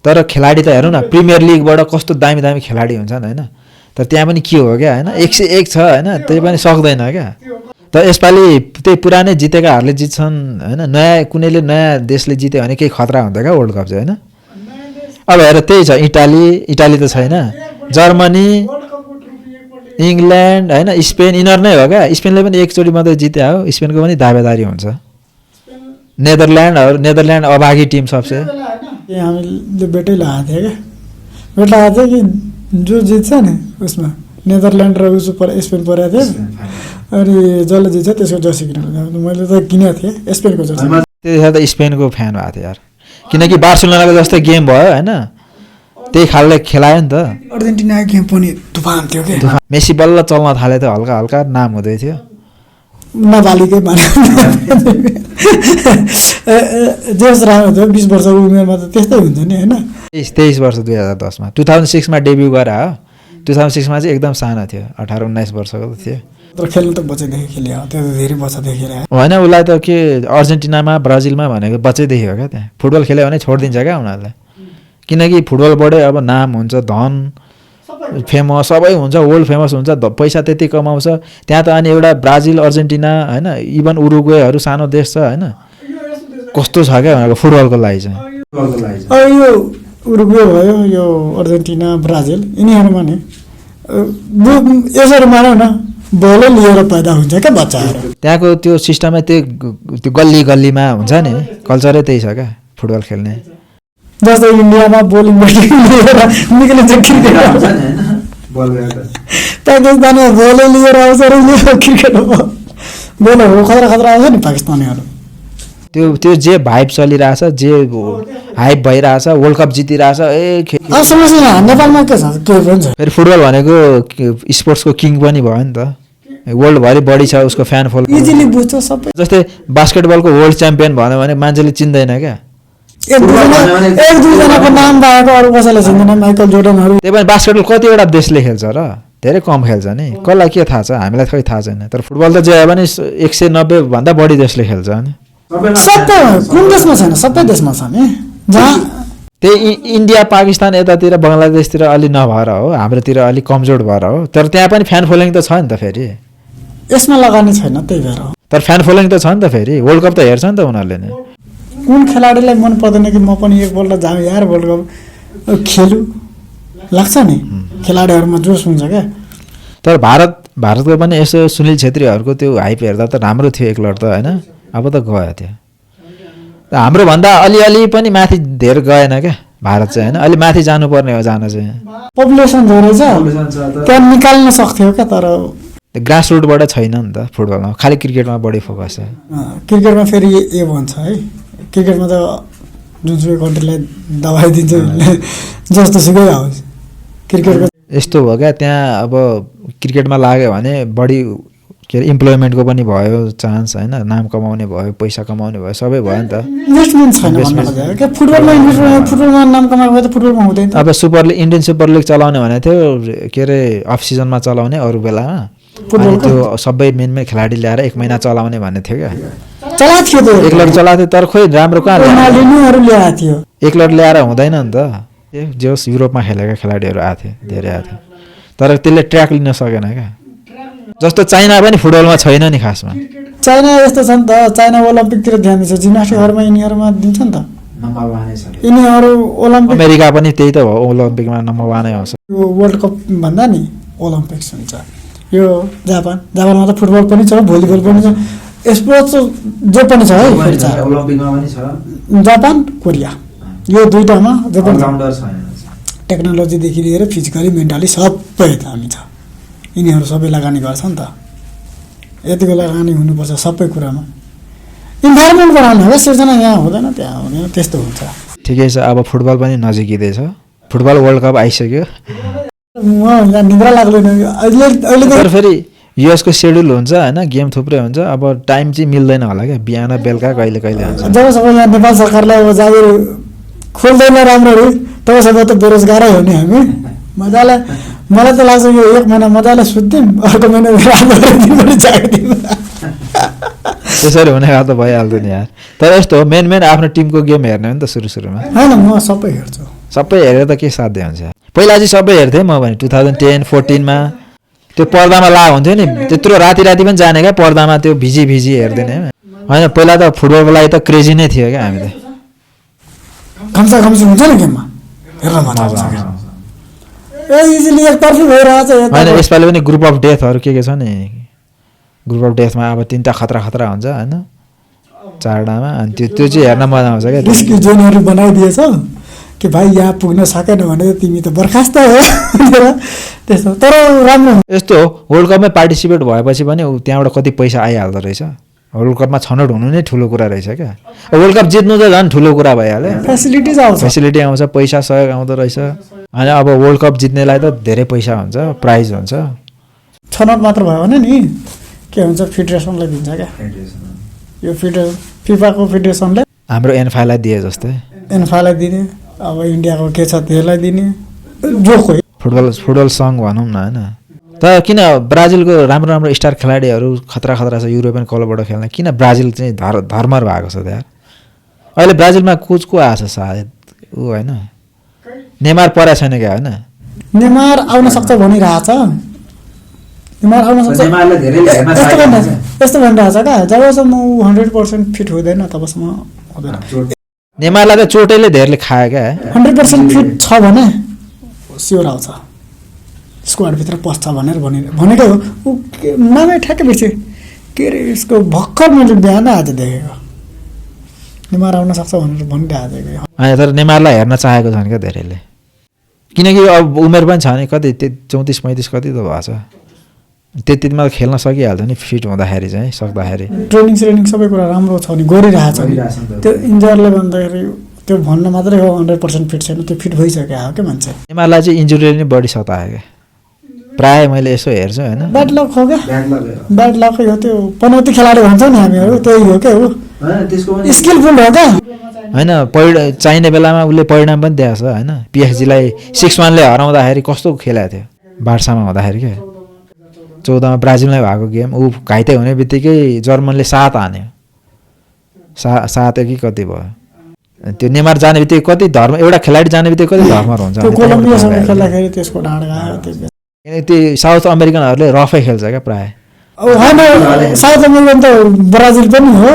तर खेलाडी त हेरौँ न, प्रिमियर लिगबाट कस्तो दामी दामी खेलाडी हुन्छन् होइन। तर त्यहाँ पनि के हो क्या होइन, 101 छ होइन, त्यही पनि सक्दैन क्या। तर यसपालि त्यही पुरानै जितेकाहरूले जित्छन् होइन, नयाँ कुनैले नयाँ देशले जित्यो भने केही खतरा हुन्छ क्या वर्ल्ड कप चाहिँ होइन। अब हेर त्यही छ, इटाली त छैन, जर्मनी, इङ्ल्यान्ड होइन, स्पेन, यिनीहरू नै हो क्या। स्पेनले पनि एकचोटि मात्रै जित्या हो, स्पेनको पनि दावेदारी हुन्छ। नेदरल्यान्ड अभागी टिम सबसे। हामीले बेटै लगाएको थियो क्या, बेट लगाएको थियो कि जो जित्छ नि उसमा नेदरल्यान्ड र उसो स्पेन परेको थियो। अनि जसले जित्छ त्यसको जर्सी किनेको, मैले त किनेको थिएँ स्पेनको जर्सी। त्यतिखेर त स्पेनको फ्यान भएको थियो यार, किनकि बार्सिलोनाको जस्तै गेम भयो होइन, त्यही खालले खेलायो नि त। अर्जेन्टिना गेम पनि तुफान थियो क्या। मेसी बल्ल चल्न थाले थियो, हल्का हल्का नाम हुँदै थियो। नाबालिगै माने जेस राम्रो थियो, 20 वर्षको उमेरमा त त्यस्तै हुन्छ नि होइन। 23 वर्ष 2010मा 2006मा डेब्यू गरे हो। 2006मा चाहिँ एकदम सानो थियो, 18-19 वर्षको त थियो। तर खेल्नु त बच्चैदेखि खेल्यो, त्यो त धेरै वर्षदेखि खेल्यो होइन। उसलाई त के अर्जेन्टिनामा ब्राजिलमा भनेको बच्चैदेखि हो क्या, त्यहाँ फुटबल खेल्यो भने छोडिदिन्छ क्या उनीहरूलाई। किनकि फुटबलबाटै अब नाम हुन्छ, धन फेमस सबै हुन्छ, वर्ल्ड फेमस हुन्छ, पैसा त्यति कमाउँछ त्यहाँ त। अनि एउटा ब्राजिल, अर्जेन्टिना होइन, इभन उरुग्वेहरू सानो देश छ होइन, कस्तो छ क्या भनेको फुटबलको लागि चाहिँ। यो उरुग्वे भयो, यो अर्जेन्टिना, ब्राजिल, यिनीहरूमा नि यसरी मानौँ न, बोलो लिएर पैदा हुन्छ क्या बच्चाहरू। त्यहाँको त्यो सिस्टममा त्यो गल्ली गल्लीमा हुन्छ नि कल्चरै त्यही छ क्या फुटबल खेल्ने। जस्तो इन्डियामा बोलिङ ब्याटिङ लिएर निक्लिन्छ क्रिकेट पाकिस्तानमा बोलो लिएर आउँछ र क्रिकेट बोलहरू खतरा खतरा आउँछ नि पाकिस्तानीहरू। त्यो जे भाइब चलिरहेछ जे हाइप भइरहेछ वर्ल्ड कप जितिरहेछ अब समस्या नेपालमा के छ के पनि छ। फेरि फुटबल भनेको स्पोर्ट्सको किङ पनि भयो नि त वर्ल्डभरि बढी छ उसको फ्यान फलोइङ इजिली बुझ्छ सबै। जस्तै बास्केटबलको वर्ल्ड च्याम्पियन भन्यो भने मान्छेले चिन्दैन क्या एक दुईजनाको नाम भएको अरू कसैले चिन्दैन माइकल जोर्डनहरू। त्यही पनि बास्केटबल कतिवटा देशले खेल्छ र धेरै कम खेल्छ नि कसलाई के थाहा छ हामीलाई खै थाहा छैन। तर फुटबल त जे हो भने 190 भन्दा बढी देशले खेल्छ नि। सबै कुन देशमा छैन सबै देशमा छ नि जहाँ त्यही इन्डिया पाकिस्तान यतातिर बङ्गलादेशतिर अलि नभएर हो हाम्रोतिर अलिक कमजोर भएर हो। तर त्यहाँ पनि फ्यान फलोइङ त छ नि त फेरि यसमा लगानी छैन त्यही भएर। तर फ्यान फलोइङ त छ नि त फेरि वर्ल्ड कप त हेर्छ नि त उनीहरूले नि। कुन खेलाडीलाई मन पर्दैन कि म पनि एकपल्ट जाऊँ यार वर्ल्ड कप खेलु लाग्छ नि खेलाडीहरूमा जोस हुन्छ क्या। तर भारतको पनि यसो सुनिल छेत्रीहरूको त्यो हाइप हेर्दा त राम्रो थियो एकलट त होइन अब त गयो त्यो हाम्रोभन्दा अलिअलि पनि माथि धेरै गएन क्या भारत चाहिँ होइन अलि माथि जानुपर्ने हो जान चाहिँ। पपुलेसन धेरै छ त्यहाँ निकाल्न सक्थ्यो क्या तर ग्रास रुटबाट छैन नि त फुटबलमा खालि क्रिकेटमा बढी फोकस छ। क्रिकेटमा फेरि ए भन्छ है क्रिकेटमा त जुनसुकै कन्ट्रीलाई दबाई दिन्छ जस्तो सुकै आओस् क्रिकेटको यस्तो भयो क्या त्यहाँ अब क्रिकेटमा लाग्यो भने बढी के अरे इम्प्लोइमेन्टको पनि भयो चान्स होइन नाम कमाउने भयो पैसा कमाउने भयो सबै भयो नि त। इन्भेस्टमेन्ट छैन क्या फुटबलमा इन्भेस्टमेन्ट फुटबलमा नाम कमाएको भए त फुटबलमा हुँदैन। अब इन्डियन सुपर लिग चलाउने भनेको थियो के अरे अफ सिजनमा चलाउने अरू बेलामा अनि त्यो सबै मेन खेलाडी ल्याएर 1 महिना चलाउने भन्ने थियो क्या चलाएको थियो त एकलट चलाएको थियो तर खोइ राम्रो कहाँ ल्याएको थियो एकलट ल्याएर हुँदैन नि त। जोस् युरोपमा खेलेका खेलाडीहरू आएको थियो धेरै आएको थियो तर त्यसले ट्र्याक लिन सकेन क्या जस्तो चाइना पनि फुटबलमा छैन नि खासमा। चाइना यस्तो छ नि त चाइना ओलम्पिकतिर ध्यान दिन्छ जिम्नास्टिकहरूमा यिनीहरूमा दिन्छ नि त यिनीहरू ओलम्पिक। अमेरिका पनि त्यही त हो ओलम्पिकमा नम्बर 1 नै आउँछ। यो वर्ल्ड कप भन्दा नि ओलम्पिक्स हुन्छ। यो जापानमा त फुटबल पनि छ भलिबल पनि छ स्पोर्ट्स जो पनि छ है जापान कोरिया यो दुईटामा जो पनि टेक्नोलोजीदेखि लिएर फिजिकली मेन्टली सबै दामी छ। यिनीहरू सबै लगानी गर्छ नि त यतिको लगानी हुनुपर्छ सबै कुरामा। इन्भाइरोमेन्ट बनाउनु हो सिर्जना यहाँ हुँदैन त्यहाँ हुँदैन त्यस्तो हुन्छ। ठिकै छ अब फुटबल पनि नजिकिँदैछ फुटबल वर्ल्ड कप आइसक्यो यहाँ निद्रा लाग्दैन अहिले तर फेरि युएसको सेड्युल हुन्छ होइन गेम थुप्रै हुन्छ अब टाइम चाहिँ मिल्दैन होला क्या बिहान बेलुका कहिले कहिले हुन्छ। जबसम्म यहाँ नेपाल सरकारले अब जागिर खोल्दैन राम्ररी तबसम्म त बेरोजगारै हो नि हामी मजाले। मलाई त लाग्छ यो 1 महिना मजाले सुत्दिउँ अर्को महिना राम्रो जागिदिउँ त्यसरी हुने भए त भइहाल्थ्यो नि यार। तर यस्तो हो मेन आफ्नो टिमको गेम हेर्ने हो नि त सुरुमा होइन म सबै हेर्छु सबै हेरेर त के साध्य हुन्छ। पहिला चाहिँ सबै हेर्थेँ म भने 2010-14मा त्यो पर्दामा हुन्थ्यो नि त्यत्रो राति पनि जाने क्या पर्दामा त्यो भिजी हेर्दैन होइन। पहिला त फुटबलको लागि त क्रेजी नै थियो क्या हामी त खम्सा खम्सी हुन्छ नि गेममा हेर्न मजा आउँछ इजिली एकतर्फी भइरहेछ होइन। यसपालि पनि ग्रुप अफ डेथहरू के छ नि ग्रुप अफ डेथमा अब 3टा खतरा हुन्छ होइन 4डामा अनि त्यो चाहिँ हेर्न मजा आउँछ क्या। रिस्की जोनहरू बनाइदिएछ कि भाइ यहाँ पुग्न सकेन भने तिमी त बर्खास्त हो त्यस्तो तर राम्रो यस्तो हो वर्ल्ड कपमै पार्टिसिपेट भएपछि पनि त्यहाँबाट कति पैसा आइहाल्दो रहेछ। वर्ल्ड कपमा छनौट हुनु नै ठुलो कुरा रहेछ क्या वर्ल्ड कप जित्नु त झन् ठुलो कुरा भइहाल्यो फेसिलिटी आउँछ पैसा सहयोग आउँदो रहेछ होइन। अब वर्ल्ड कप जित्नेलाई त धेरै पैसा हुन्छ प्राइज हुन्छ। छनौट मात्र भयो भने नि के हुन्छ फेडरेसनलाई दिन्छ क्या यो फिफाको फेडरेसनले हाम्रो एनफालाई दिए जस्तै एनफालाई दिने अब इन्डियाको के छ त्यसलाई दिने जो खोइ फुटबल सङ्घ भनौँ न होइन। तर किन ब्राजिलको राम्रो स्टार खेलाडीहरू खतरा छ युरोपियन क्लबबाट खेल्न किन ब्राजिल चाहिँ धर्मर भएको छ त्यहाँ। अहिले ब्राजिलमा कोचको आएको छ सायद ऊ होइन नेमार परेको छैन क्या होइन। नेमार आउन सक्छ भनिरहेछ नेमार आउन सक्छ यस्तो भनिरहेछ क्या जबसम्म ऊ 100% फिट हुँदैन तबसम्म हुँदैन। नेमारलाई त चोटैले धेरैले खायो क्या 100% फिट छ भने स्योर आउँछ स्क्वाडभित्र पस्छ भनेर भनेकै हो। ऊ नामै ठ्याक्कै बिर्से के अरे यसको भर्खर मैले बिहान आज देखेको नेमार आउन सक्छ भनेर भनिरहेको होइन तर नेमारलाई हेर्न चाहेको छन् क्या धेरैले, किनकि अब उमेर पनि छ नि कति 34-35 कति त भएको छ, त्यतिमा खेल्न सकिहाल्छ नि फिट हुँदाखेरि चाहिँ सक्दाखेरि। ट्रेनिङ सबै कुरा राम्रो छ नि गरिरहेछ नि, त्यो इन्जरले भन्दाखेरि त्यो भन्न मात्रै हो 100% फिट छैन, त्यो फिट भइसक्यो हो क्या मान्छे। नेमारलाई चाहिँ इन्जुरीले नै बढी सतायो क्या प्रायः मैले यसो हेर्छु होइन। ब्याड लक हो क्या, ब्याड लकै हो त्यो, पनौती खेलाडी भन्छ नि हामीहरू त्यही हो क्या, हो स्किलफुल हो क्या होइन। चाहिने बेलामा उसले परिणाम पनि दिएको छ होइन। पिएसजीलाई 6-1ले हराउँदाखेरि कस्तो खेलेको थियो बार्सामा हुँदाखेरि क्या, 14मा ब्राजिलमै भएको गेम ऊ घाइते हुने बित्तिकै जर्मनले 7 हान्यो, 7 कि कति भयो। त्यो नेमार जाने बित्तिकै कति धर्म, एउटा खेलाडी जाने बित्तिकै कति धर्म हुन्छ। कोलम्बियासँग खेल्दाखेरि त्यसको ढाड गयो। त्यो साउथ अमेरिकनहरूले रफै खेल्छ क्या प्रायः। होइन साउथ अमेरिकन त ब्राजिल पनि हो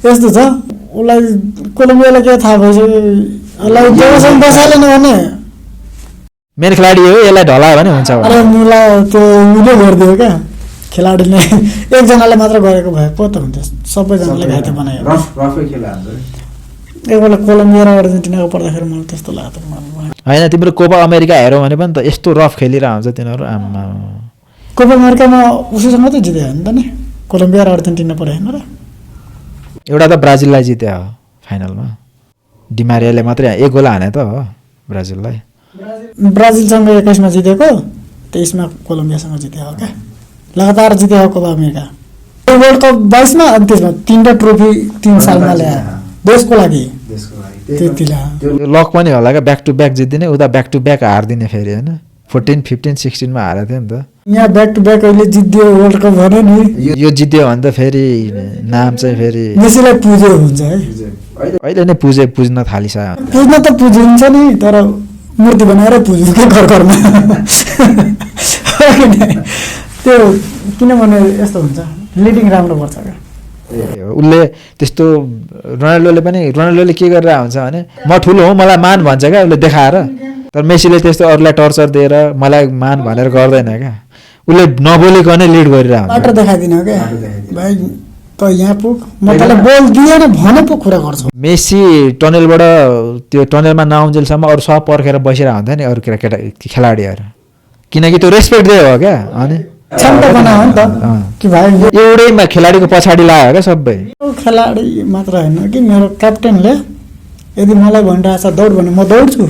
यस्तो छ। उसलाई कोलम्बियालाई के थाहा भइसक्यो, यसलाई जबसम्म बसालेन भने मेन खेलाडी हो यसलाई ढलायो भने हुन्छ। अरे मुला त्यो उसले गरिदियो क्या खेलाडीले, एकजनाले मात्र गरेको भए पो त हुन्थ्यो, सबैजनाले घाइते बनायो। एकपल्ट कोलम्बिया र अर्जेन्टिनाको पर्दाखेरि मलाई त्यस्तो लाग्यो। होइन तिम्रो कोपा अमेरिका हेऱ्यौ भने पनि त यस्तो रफ खेलिरहेको हुन्छ तिनीहरू आम्मा। कोपा अमेरिकामा उसैसँग त जित्यो हो नि त नि, कोलम्बिया र अर्जेन्टिना पऱ्यो होइन र। एउटा त ब्राजिललाई जित्यो हो फाइनलमा, डिमारियाले मात्रै 1 गोल हाने त हो ब्राजिललाई। ब्राजिलसँग 21मा जितेको, 23मा कोलम्बियासँग जित्यो हो क्या, लगातार जित्यो हो कोपा अमेरिका। वर्ल्ड कप 22मा अनि त्यसमा 3टा ट्रोफी 3 सालमा ल्यायो देशको लागि। लक पनि होला क्या, ब्याक टु ब्याक जित्दिने, उता ब्याक टु ब्याक हारिदिने फेरि होइन। 14, 15, 16मा हारेको थियो नि त। यहाँ ब्याक टु ब्याक अहिले जित्यो वर्ल्ड कप भन्यो नि, यो जित्यो भने त फेरि नाम चाहिँ फेरि मेसीलाई पुज्यो हुन्छ है। अहिले नै पुज्न थालिसक्यो। पुज्न त पुजिन्छ नि, तर मूर्ति बनाएर पुज्नु के घरमा त्यो, किनभने यस्तो हुन्छ लिडिङ राम्रो पर्छ क्या। उसले त्यस्तो रोनाल्डोले के गरेर हुन्छ भने म ठुलो हो मलाई मान भन्छ क्या उसले देखाएर, तर मेसीले त्यस्तो अरूलाई टर्चर दिएर मलाई मान भनेर गर्दैन क्या, उसले नबोलिकन लिड गरिरहेको हुन्छ। बाटो देखाइदिनु क्या भाइ त यहाँ पुग, म तँलाई बोल दिएन भने पो कुरा गर्छु। मेसी टनेलबाट त्यो टनेलमा नआउन्जेलसम्म अरू सब पर्खेर बसिरहेको हुन्छ नि अरू खेलाडीहरू, किनकि त्यो रेस्पेक्ट दियो हो क्या। अनि क्षमता बनायो नि त कि भाइ एउटैमा खेलाडीको पछाडि लाग्यो क्या सबै। खेलाडी मात्र होइन कि मेरो क्याप्टेनले यदि मलाई भनिरहेछ दौड भने म दौड्छु,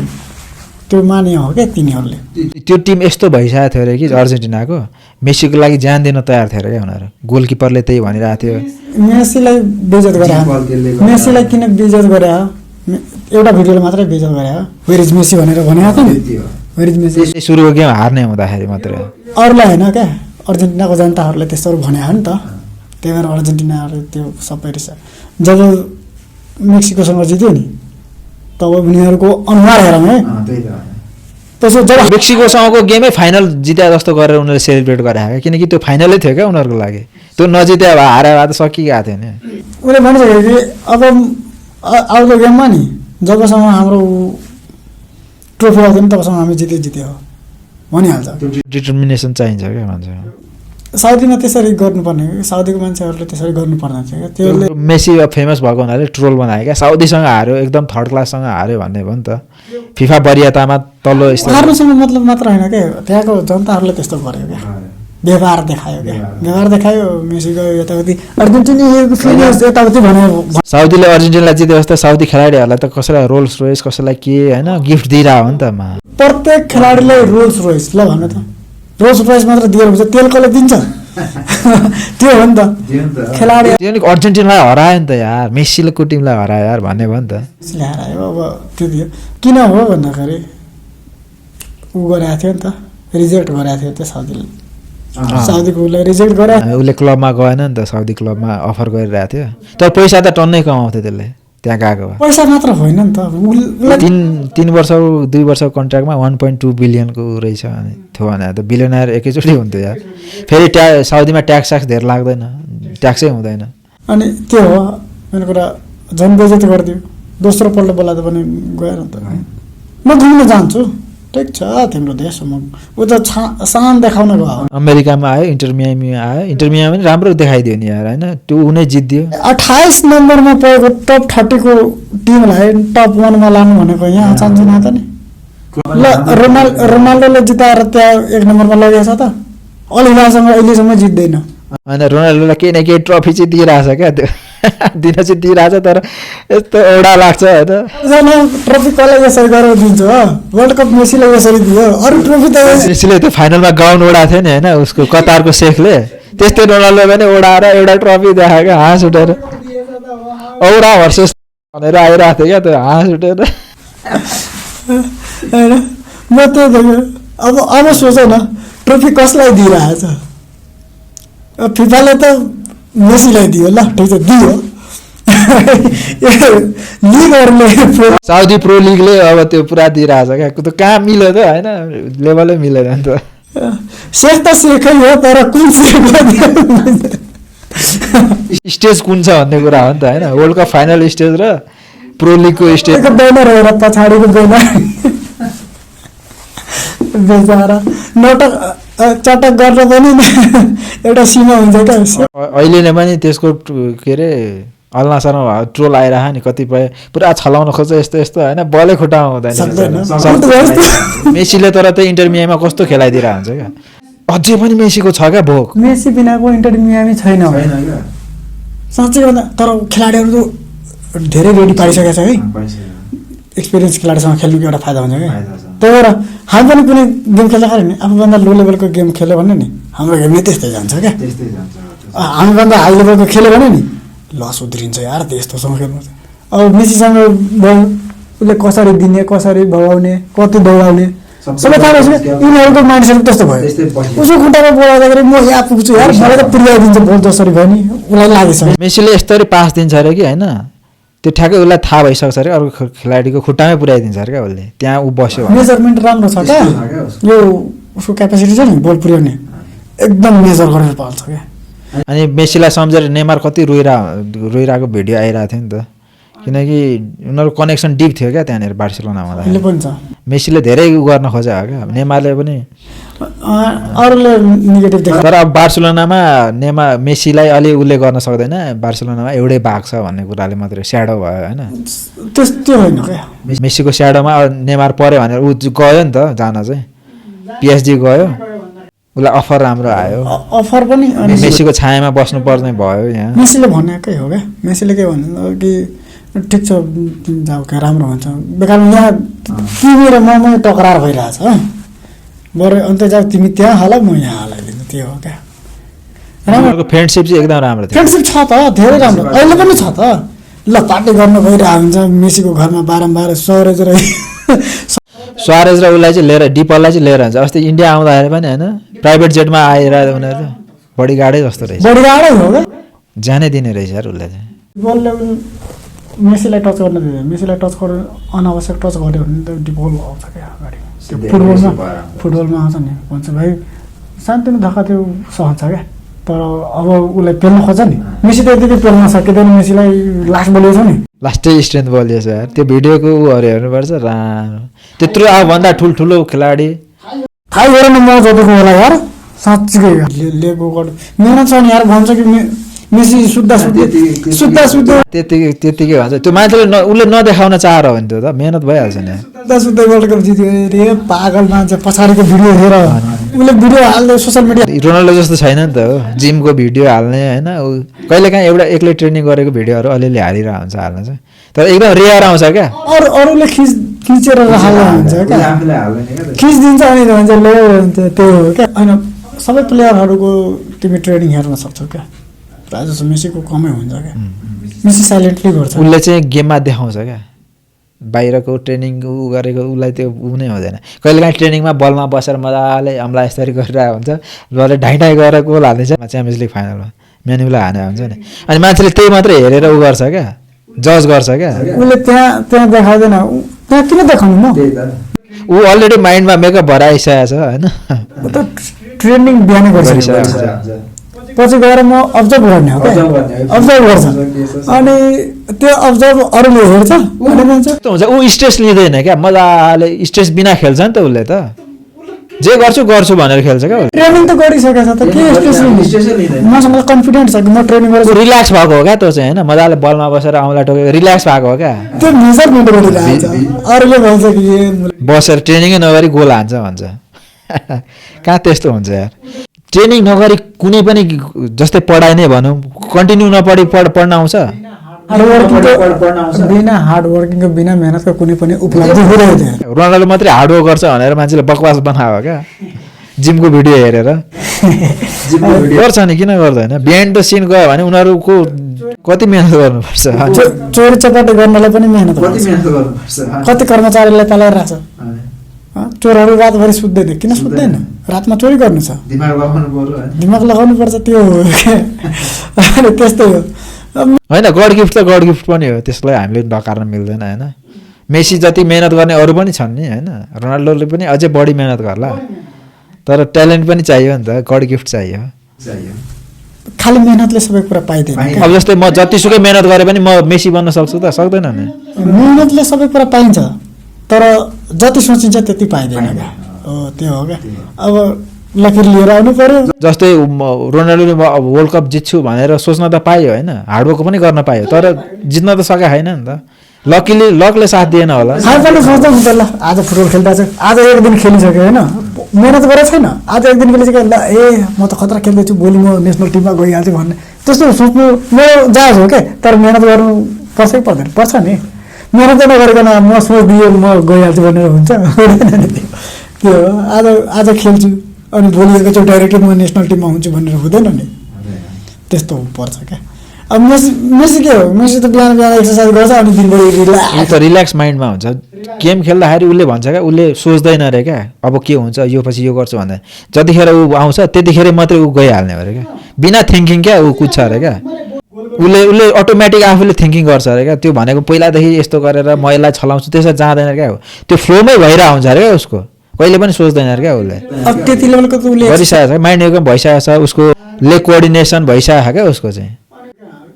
त्यो मानियो हो क्या तिनीहरूले। त्यो टिम यस्तो भइसकेको थियो अरे कि अर्जेन्टिनाको, मेसीको लागि ज्यान दिन तयार थियो अरे क्या उनीहरू। गोलकिपरले त्यही भनिरहेको थियो, मेसीलाई बेइज्जत गरे। मेसीलाई किन बेइज्जत गरे? एउटा भिडियोले मात्रै बेइज्जत गरे, वेयर इज मेसी भनेर भनेको थियो नि, वेयर इज मेसी। सुरुको गेम हार्ने हुँदाखेरि मात्रै, अरूलाई होइन क्या, अर्जेन्टिनाको जनताहरूले त्यस्तोहरू भने हो नि त, त्यही भएर अर्जेन्टिनाहरू त्यो सबै रहेछ। जब मेक्सिकोसँग जित्यो नि तब उनीहरूको अनुहार हेरौँ है, त्यसो जब मेक्सिकोसँगको गेमै फाइनल जिते जस्तो गरेर उनीहरूले सेलिब्रेट गरे, किनकि त्यो फाइनलै थियो क्या उनीहरूको लागि। त्यो नजिते अब हारेर त सकिरहेको थियो नि। उसले भनिसक्यो कि अब आउँदो गेममा नि जबसम्म हाम्रो ट्रोफी आउँदैन तबसम्म हामी जित्यो हो भनिहाल्छ। डिटर्मिनेसन चाहिन्छ क्या मान्छे। साउदीमा त्यसरी गर्नुपर्ने, साउदीको मान्छेहरूले त्यसरी गर्नुपर्ने थियो क्या। त्यसले मेसी फेमस भएको हुनाले ट्रोल बनायो क्या, साउदीसँग हार्यो एकदम थर्ड क्लाससँग हार्यो भन्ने भयो नि त। फिफा वरियतामा तल्लो हार्नुसँग मतलब मात्र होइन क्या, त्यहाँको जनताहरूले त्यस्तो गर्यो क्या, व्यवहार देखायो क्या, व्यवहार देखायो। मेसीको यताउति अर्जेन्टिना यताउति भन्यो। साउदीले अर्जेन्टिनालाई जिते जस्तो साउदी खेलाडीहरूलाई त कसैलाई रोल्स रोयस कसैलाई के होइन गिफ्ट दिइरहेको हो नि त। प्रत्येक खेलाडीलाई रोल्स रोयस ल भन्नु त, रोल्स रोयस मात्र दिएर हुन्छ, तेल कसले दिन्छ त्यो हो नि त खेलाडी। अर्जेन्टिनालाई हरायो नि त यार, मेसीले को टिमलाई हरायो यार भन्ने भयो नि त। हरायो अब त्यो दियो किन हो भन्दाखेरि ऊ गरेको थियो नि त, रिजेक्ट गरेको थियो त्यो साउदीले, साउदीको उसलाई रिजेक्ट गरे। उसले क्लबमा गएन नि त, साउदी क्लबमा अफर गरिरहेको थियो, तर पैसा त टन्नै कमाउँथ्यो त्यसले त्यहाँ गएको भए। पैसा मात्र होइन नि त, 3 वर्ष 2 वर्षको कन्ट्र्याक्टमा 1.2 बिलियनको रहेछ थियो भने त बिलियनर एकैचोटि हुन्थ्यो यार। फेरि साउदीमा ट्याक्स धेरै लाग्दैन, ट्याक्सै हुँदैन। अनि त्यो हो मेरो कुरा, झन् बेइज्जत गरिदियो। दोस्रो पल्ट बोलाएको पनि गएर नि त, म घुम्न जान्छु ठिक छ तिम्रो देश ऊ त सान देखाउन गयो अमेरिकामा आयो इन्टर मियामीमा आयो इन्टर मियामी पनि राम्रो देखाइदियो नि यार होइन त्यो उनी जित्दियो 28 नम्बरमा परेको टप 30 को टिमलाई टप 1 मा लानु भनेको यहाँ चान्चुना त नि ल रोनाल्डोले जिताएर त्यहाँ 1 नम्बरमा लगेछ त अलिभासँग अहिलेसम्म जित्दैन होइन रोनाल्डोलाई केही न केही ट्रफी चाहिँ दिइरहेछ क्या त्यो दिन चाहिँ दिइरहेछ तर यस्तो एउटा लाग्छ होइन ट्रफी कसलाई यसरी गरेर दिन्छ हो वर्ल्ड कप मेसीलाई यसरी दियो अरू ट्रफी त मेसीले त्यो फाइनलमा गाउन ओडाएको थियो नि होइन उसको कतारको सेखले त्यस्तै रोनाल्डो पनि ओडाएर एउटा ट्रफी देखायो क्या हाँस उठेर औडा भर्सेस भनेर आइरहेको थियो क्या त्यो हाँस उठेर होइन म त्यही देखेँ अब सोच न ट्रफी कसलाई दिइरहेछ फिफाले त मेसीलाई दियो ल ठिक छ दियो लिगहरूले साउदी प्रो लिगले अब त्यो पुरा दिइरहेछ क्या त्यो कहाँ मिल्यो त होइन लेभलै मिलेन नि त सेख त सेखै हो तर कुन स्टेज कुन छ भन्ने कुरा हो नि त होइन वर्ल्ड कप फाइनल स्टेज र प्रो लिगको स्टेज बैनर हो र पछाडिको बैनर बेचारा नटक चटक गर्न पनि एउटा सीमा हुन्छ क्या अहिले नै पनि त्यसको के अरे अल्लासरमा ट्रोल आइरह नि कतिपय पुरा छलाउन खोज्छ यस्तो यस्तो होइन बलै खुट्टामा हुँदैन मेसीले तर त्यो इन्टर मियामीमा कस्तो खेलाइदिएर हुन्छ क्या अझै पनि मेसीको छ क्या भोक मेसी बिनाको इन्टर मियामी छैन साँच्चै भन्दा तर खेलाडीहरू त धेरै रेडी पारिसकेको छ है एक्सपिरियन्स खेलाडीसँग खेल्नुको एउटा फाइदा हुन्छ क्या त्यही भएर हामी पनि कुनै गेम खेल्दाखेरि नि आफूभन्दा लो लेभलको गेम खेल्यो भने नि हाम्रो गेम नै त्यस्तै जान्छ क्या हामीभन्दा हाई लेभलको खेल्यो भने नि लस उध्रिन्छ यार त्यस्तोसँग खेल्नु अब मेसीसँग उसले कसरी दिने कसरी भगाउने कति दौडाउने सबै थाहा भएछ यिनीहरूको माइन्डसेट त्यस्तो भयो उसको खुट्टामा बोलाउँदाखेरि म यहाँ पुग्छु यार मलाई त पुर्याइदिन्छ बोल जसरी भयो नि उसलाई लागेछ मेसीले यस्तरी पास दिन्छ अरे कि होइन त्यो ठ्याक्कै उसलाई थाहा भइसक्छ अरे अरू खेलाडीको खुट्टामै पुर्याइदिन्छ अरे क्या उसले त्यहाँ ऊ बस्यो मेजरमेन्ट राम्रो छ क्या यो उसको क्यापेसिटी छ नि बोल पुर्याउने एकदम मेजर गरेर पाल्छ क्या अनि मेसीलाई सम्झेर नेमार कति रोइरहेको भिडियो आइरहेको थियो नि त किनकि उनीहरूको कनेक्सन डिप थियो क्या त्यहाँनिर बार्सिलोनामा अहिले पनि छ मेसीले धेरै उ गर्न खोजेको क्या नेमारले पनि अरूले नेगेटिभ देख्छ तर अब बार्सिलोनामा मेसीलाई अलि उसले गर्न सक्दैन बार्सिलोनामा एउटै भाग छ भन्ने कुराले मात्रै स्याडो भयो होइन त्यस्तो होइन क्या मेसीको स्याडोमा नेमार पऱ्यो भनेर ऊ गयो नि त जान चाहिँ पिएसजी गयो उसलाई अफर राम्रो आयो अफर पनि मेसीको छायामा बस्नु पर्ने भयो यहाँ मेसीले भनेकै हो क्या मेसीले के भन्नु कि ठिक छ जाऊ क्या राम्रो हुन्छ बेकारमा यहाँ तिमी र म टकरार भइरहेछ बरु अन्त जाऊ तिमी त्यहाँ हाल म यहाँ हालाइदिनु त्यो हो क्या राम्रो फ्रेन्डसिप चाहिँ एकदम राम्रो थियो फ्रेन्डसिप छ त धेरै राम्रो अहिले पनि छ त ल पार्टी गर्न गइरहेको हुन्छ मेसीको घरमा बारम्बार सुवारेज र उसलाई चाहिँ लिएर डिपललाई चाहिँ लिएर हुन्छ अस्ति इन्डिया आउँदाखेरि पनि होइन प्राइभेट जेटमा आइरहेको उनीहरू बडी गार्डै जस्तो रहेछ बडी गार्डै हो क्या जानै दिने रहेछ यार उसलाई चाहिँ बलले मेसीलाई टच गर्न दिँदैन मेसीलाई टच गर्नु अनावश्यक टच गर्यो भने त डिबल आउँछ क्या अगाडि त्यो फुटबलमा आउँछ नि भन्छ भाइ सानोतिनो धक्का त्यो सहन्छ क्या तर अब उसलाई पेल्न खोज्छ नि मेसी त यतिकै पेल्न सकिँदैन मेसीलाई लास्ट बोलिएछ नि लास्टै स्ट्रेन्थ बोलिएछ यार त्यो भिडियोको उहरू हेर्नुपर्छ राम्रो त्यत्रो आफूभन्दा ठुल्ठुलो खेलाडी थाहै गरेन म जतिको होला यार साँच्चीकै लिएको मिहिनेत छ नि यार भन्छ कि मेसी सुत्दा त्यतिकै भन्छ त्यो मान्छेले उसले नदेखाउन चाहेर हो भने त्यो त मेहनत भइहाल्छ नि सुत्दै वर्ल्ड कप जित्यो रे पागल मान्छे पछाडिको भिडियो हेरेर उसले भिडियो हाल्दै सोसियल मिडिया रोनाल्डो जस्तो छैन नि त हो जिमको भिडियो हाल्ने होइन कहिलेकाहीँ एउटा एक्लै ट्रेनिङ गरेको भिडियोहरू अलिअलि हालिरहेको हुन्छ हाल्न चाहिँ तर एकदम रेयर आउँछ क्या अरूले खिचेर हाल्दा हुन्छ क्या खिचिदिन्छ अनि भन्छ लो त्यही हो क्या होइन सबै प्लेयरहरूको तिमी ट्रेनिङ हेर्न सक्छौ क्या प्रायः जस्तो मेसीको कमै हुन्छ क्या मेसी साइलेन्टली गर्छ उसले चाहिँ गेममा देखाउँछ क्या बाहिरको ट्रेनिङ ऊ गरेको उसलाई त्यो ऊ नै हुँदैन कहिलेकाहीँ ट्रेनिङमा बलमा बसेर मजाले हमला यसरी गरिरहेको हुन्छ जसले ढाइढाइ गरेर गोल हाल्दैछ च्याम्पियन्स लिग फाइनलमा म्यानुलाई हाने हुन्छ नि अनि मान्छेले त्यही मात्रै हेरेर ऊ गर्छ क्या जज गर्छ क्या उसले त्यहाँ देखाउँदैन त्यहाँ किन देखाउनु म ऊ अलरेडी माइन्डमा मेकअप भएर आइसकेको छ होइन ट्रेनिङ बिहानै गरिसकेको पछि गएर म अब्जर्भ गर्ने हो क्या, अब्जर्भ गर्छ अनि त्यो अब्जर्भ अरूले हेर्छ अनि भन्छ कस्तो हुन्छ ऊ स्ट्रेस लिँदैन क्या, मजाले स्ट्रेस बिना खेल्छ नि त उसले त, जे गर्छु गर्छु भनेर खेल्छ क्या। ट्रेनिङ त गरिसकेको छ त के स्ट्रेस लिने, मसँग कन्फिडेन्ट छ कि म ट्रेनिङ गरेर रिल्याक्स भएको हो क्या त्यो चाहिँ होइन, मजाले बलमा बसेर आउँला टोकेको रिल्याक्स भएको हो क्या। त्यो मेजरमेन्ट गरिरहेको छ, अरूले भन्छ कि बसेर ट्रेनिङै नगरी गोल हान्छ भन्छ कहाँ त्यस्तो हुन्छ यार। ट्रेनिङ नगरी कुनै पनि जस्तै पढाइ नै भनौँ कन्टिन्यू नपढी पढ्न आउँछ, बिना हार्डवर्किङको बिना मेहनतको कुनै पनि उपलब्धि हुँदैन। रोनाल्डो मात्रै हार्डवर्क गर्छ भनेर मान्छेले बकवास बनायो क्या, जिमको भिडियो हेरेर गर्छ नि किन गर्दैन। बिहाइन्ड द सिन गयो भने उनीहरूको कति मेहनत गर्नुपर्छ, चोरी चपाटी गर्नलाई पनि मेहनत गर्नुपर्छ, कति कर्मचारीलाई तलाइरहेको छ। चोरहरू रातभरि सुत्दैन, किन सुत्दैन, रातमा चोरी गर्नु छ, दिमाग लगाउनु पर्छ, त्यो हो त्यस्तै हो होइन। गड गिफ्ट त गड गिफ्ट पनि हो, त्यसलाई हामीले नकार्न मिल्दैन होइन। मेसी जति मेहनत गर्ने अरू पनि छन् नि होइन, रोनाल्डोले पनि अझै बढी मेहनत गर्ला, तर ट्यालेन्ट पनि चाहियो नि त, गड गिफ्ट चाहियो। खालि मेहनतले सबै कुरा पाइँदैन। अब जस्तै म जतिसुकै मेहनत गरे पनि म मेसी बन्न सक्छु त, सक्दैन नि। मेहनतले सबै कुरा पाइन्छ तर जति सोचिन्छ त्यति पाइँदैन क्या, हो त्यो हो क्या। अब लकिर लिएर आउनु पर्यो। जस्तै रोनाल्डोले वर्ल्ड कप जित्छु भनेर सोच्न त पायो होइन, हार्डवर्क पनि गर्न पायो, तर जित्न त सके छैन नि त, लकले साथ दिएन होला। खास पनि सोच्दा हुन्छ ल आज फुटबल खेल्दा चाहिँ आज एक दिन खेलिसक्यो होइन, मेहनत गरेको छैन, आज एक दिन खेलिसक्यो ल ए म त खतरा खेल्दैछु, भोलि म नेसनल टिममा गइहाल्छु भन्ने त्यस्तो सोच्नु मेरो जायज हो क्या, तर मेहनत गर्नु पर्छ कि पर्दैन, पर्छ नि। मेहनत नगरिकन म सोचिदियो म गइहाल्छु भनेर हुन्छ, त्यो आज खेल्छु अनि भोलि एकैचोटि डाइरेक्टली म नेसनल टिममा हुन्छु भनेर हुँदैन नि, त्यस्तो पर्छ क्या। अब मेसी के हो, मेसी त बिहान एक्सर्साइज गर्छ अनि दिनभरि रिल्याक्स माइन्डमा हुन्छ। गेम खेल्दाखेरि उसले भन्छ क्या, उसले सोच्दैन अरे क्या अब के हुन्छ यो पछि यो गर्छु भन्दा, जतिखेर ऊ आउँछ त्यतिखेर मात्रै ऊ गइहाल्ने अरे क्या, बिना थिङ्किङ क्या ऊ कुद्छ अरे क्या। उसले अटोमेटिक आफूले थिङ्किङ गर्छ अरे क्या, त्यो भनेको पहिलादेखि यस्तो गरेर म यसलाई छलाउँछु त्यसो जाँदैन क्या, त्यो फ्लोमै भइरहेको हुन्छ अरे क्या, उसको कहिले पनि सोच्दैन अरे क्या उसले। अब त्यति लेभलको त उसले गरिसकेको छ, माइन्ड एकदम भइसकेको छ, उसको लेग कोअर्डिनेसन भइसकेको छ क्या उसको चाहिँ,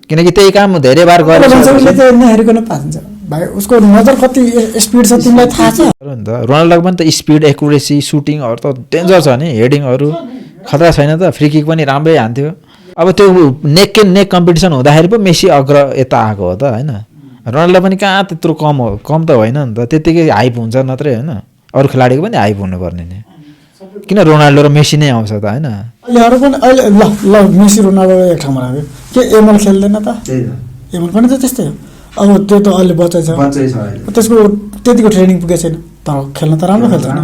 किनकि त्यही काम धेरै बार गरेर नहेरिकन पाइन्छ भाइ, उसको नजर कति स्पिड छ तिमीलाई थाहा छ नि त। रोनाल्डोको पनि त स्पिड एकुरेसी सुटिङहरू त डेन्जर छ नि, हेडिङहरू खतरा छैन त, फ्री किक पनि राम्रै हान्थ्यो। अब त्यो नेक नेक कम्पिटिसन हुँदाखेरि पो मेसी अग्र यता आएको हो त होइन, रोनाल्डो पनि कहाँ त्यत्रो कम त होइन नि त, त्यत्तिकै हाइप हुन्छ नत्रै होइन, अरू खेलाडीको पनि हाइप हुनुपर्ने नि, किन रोनाल्डो र मेसी नै आउँछ त होइन। अहिलेहरू पनि अहिले ल मेसी रोनाल्डो एक ठाउँमा राख्यो, के एमएल खेल्दैन त, एमएल पनि त त्यस्तै हो। अब त्यो त अहिले बच्चै छ, त्यसको त्यतिको ट्रेनिङ पुगेको छैन, तर खेल्न त राम्रो खेल्छ नि।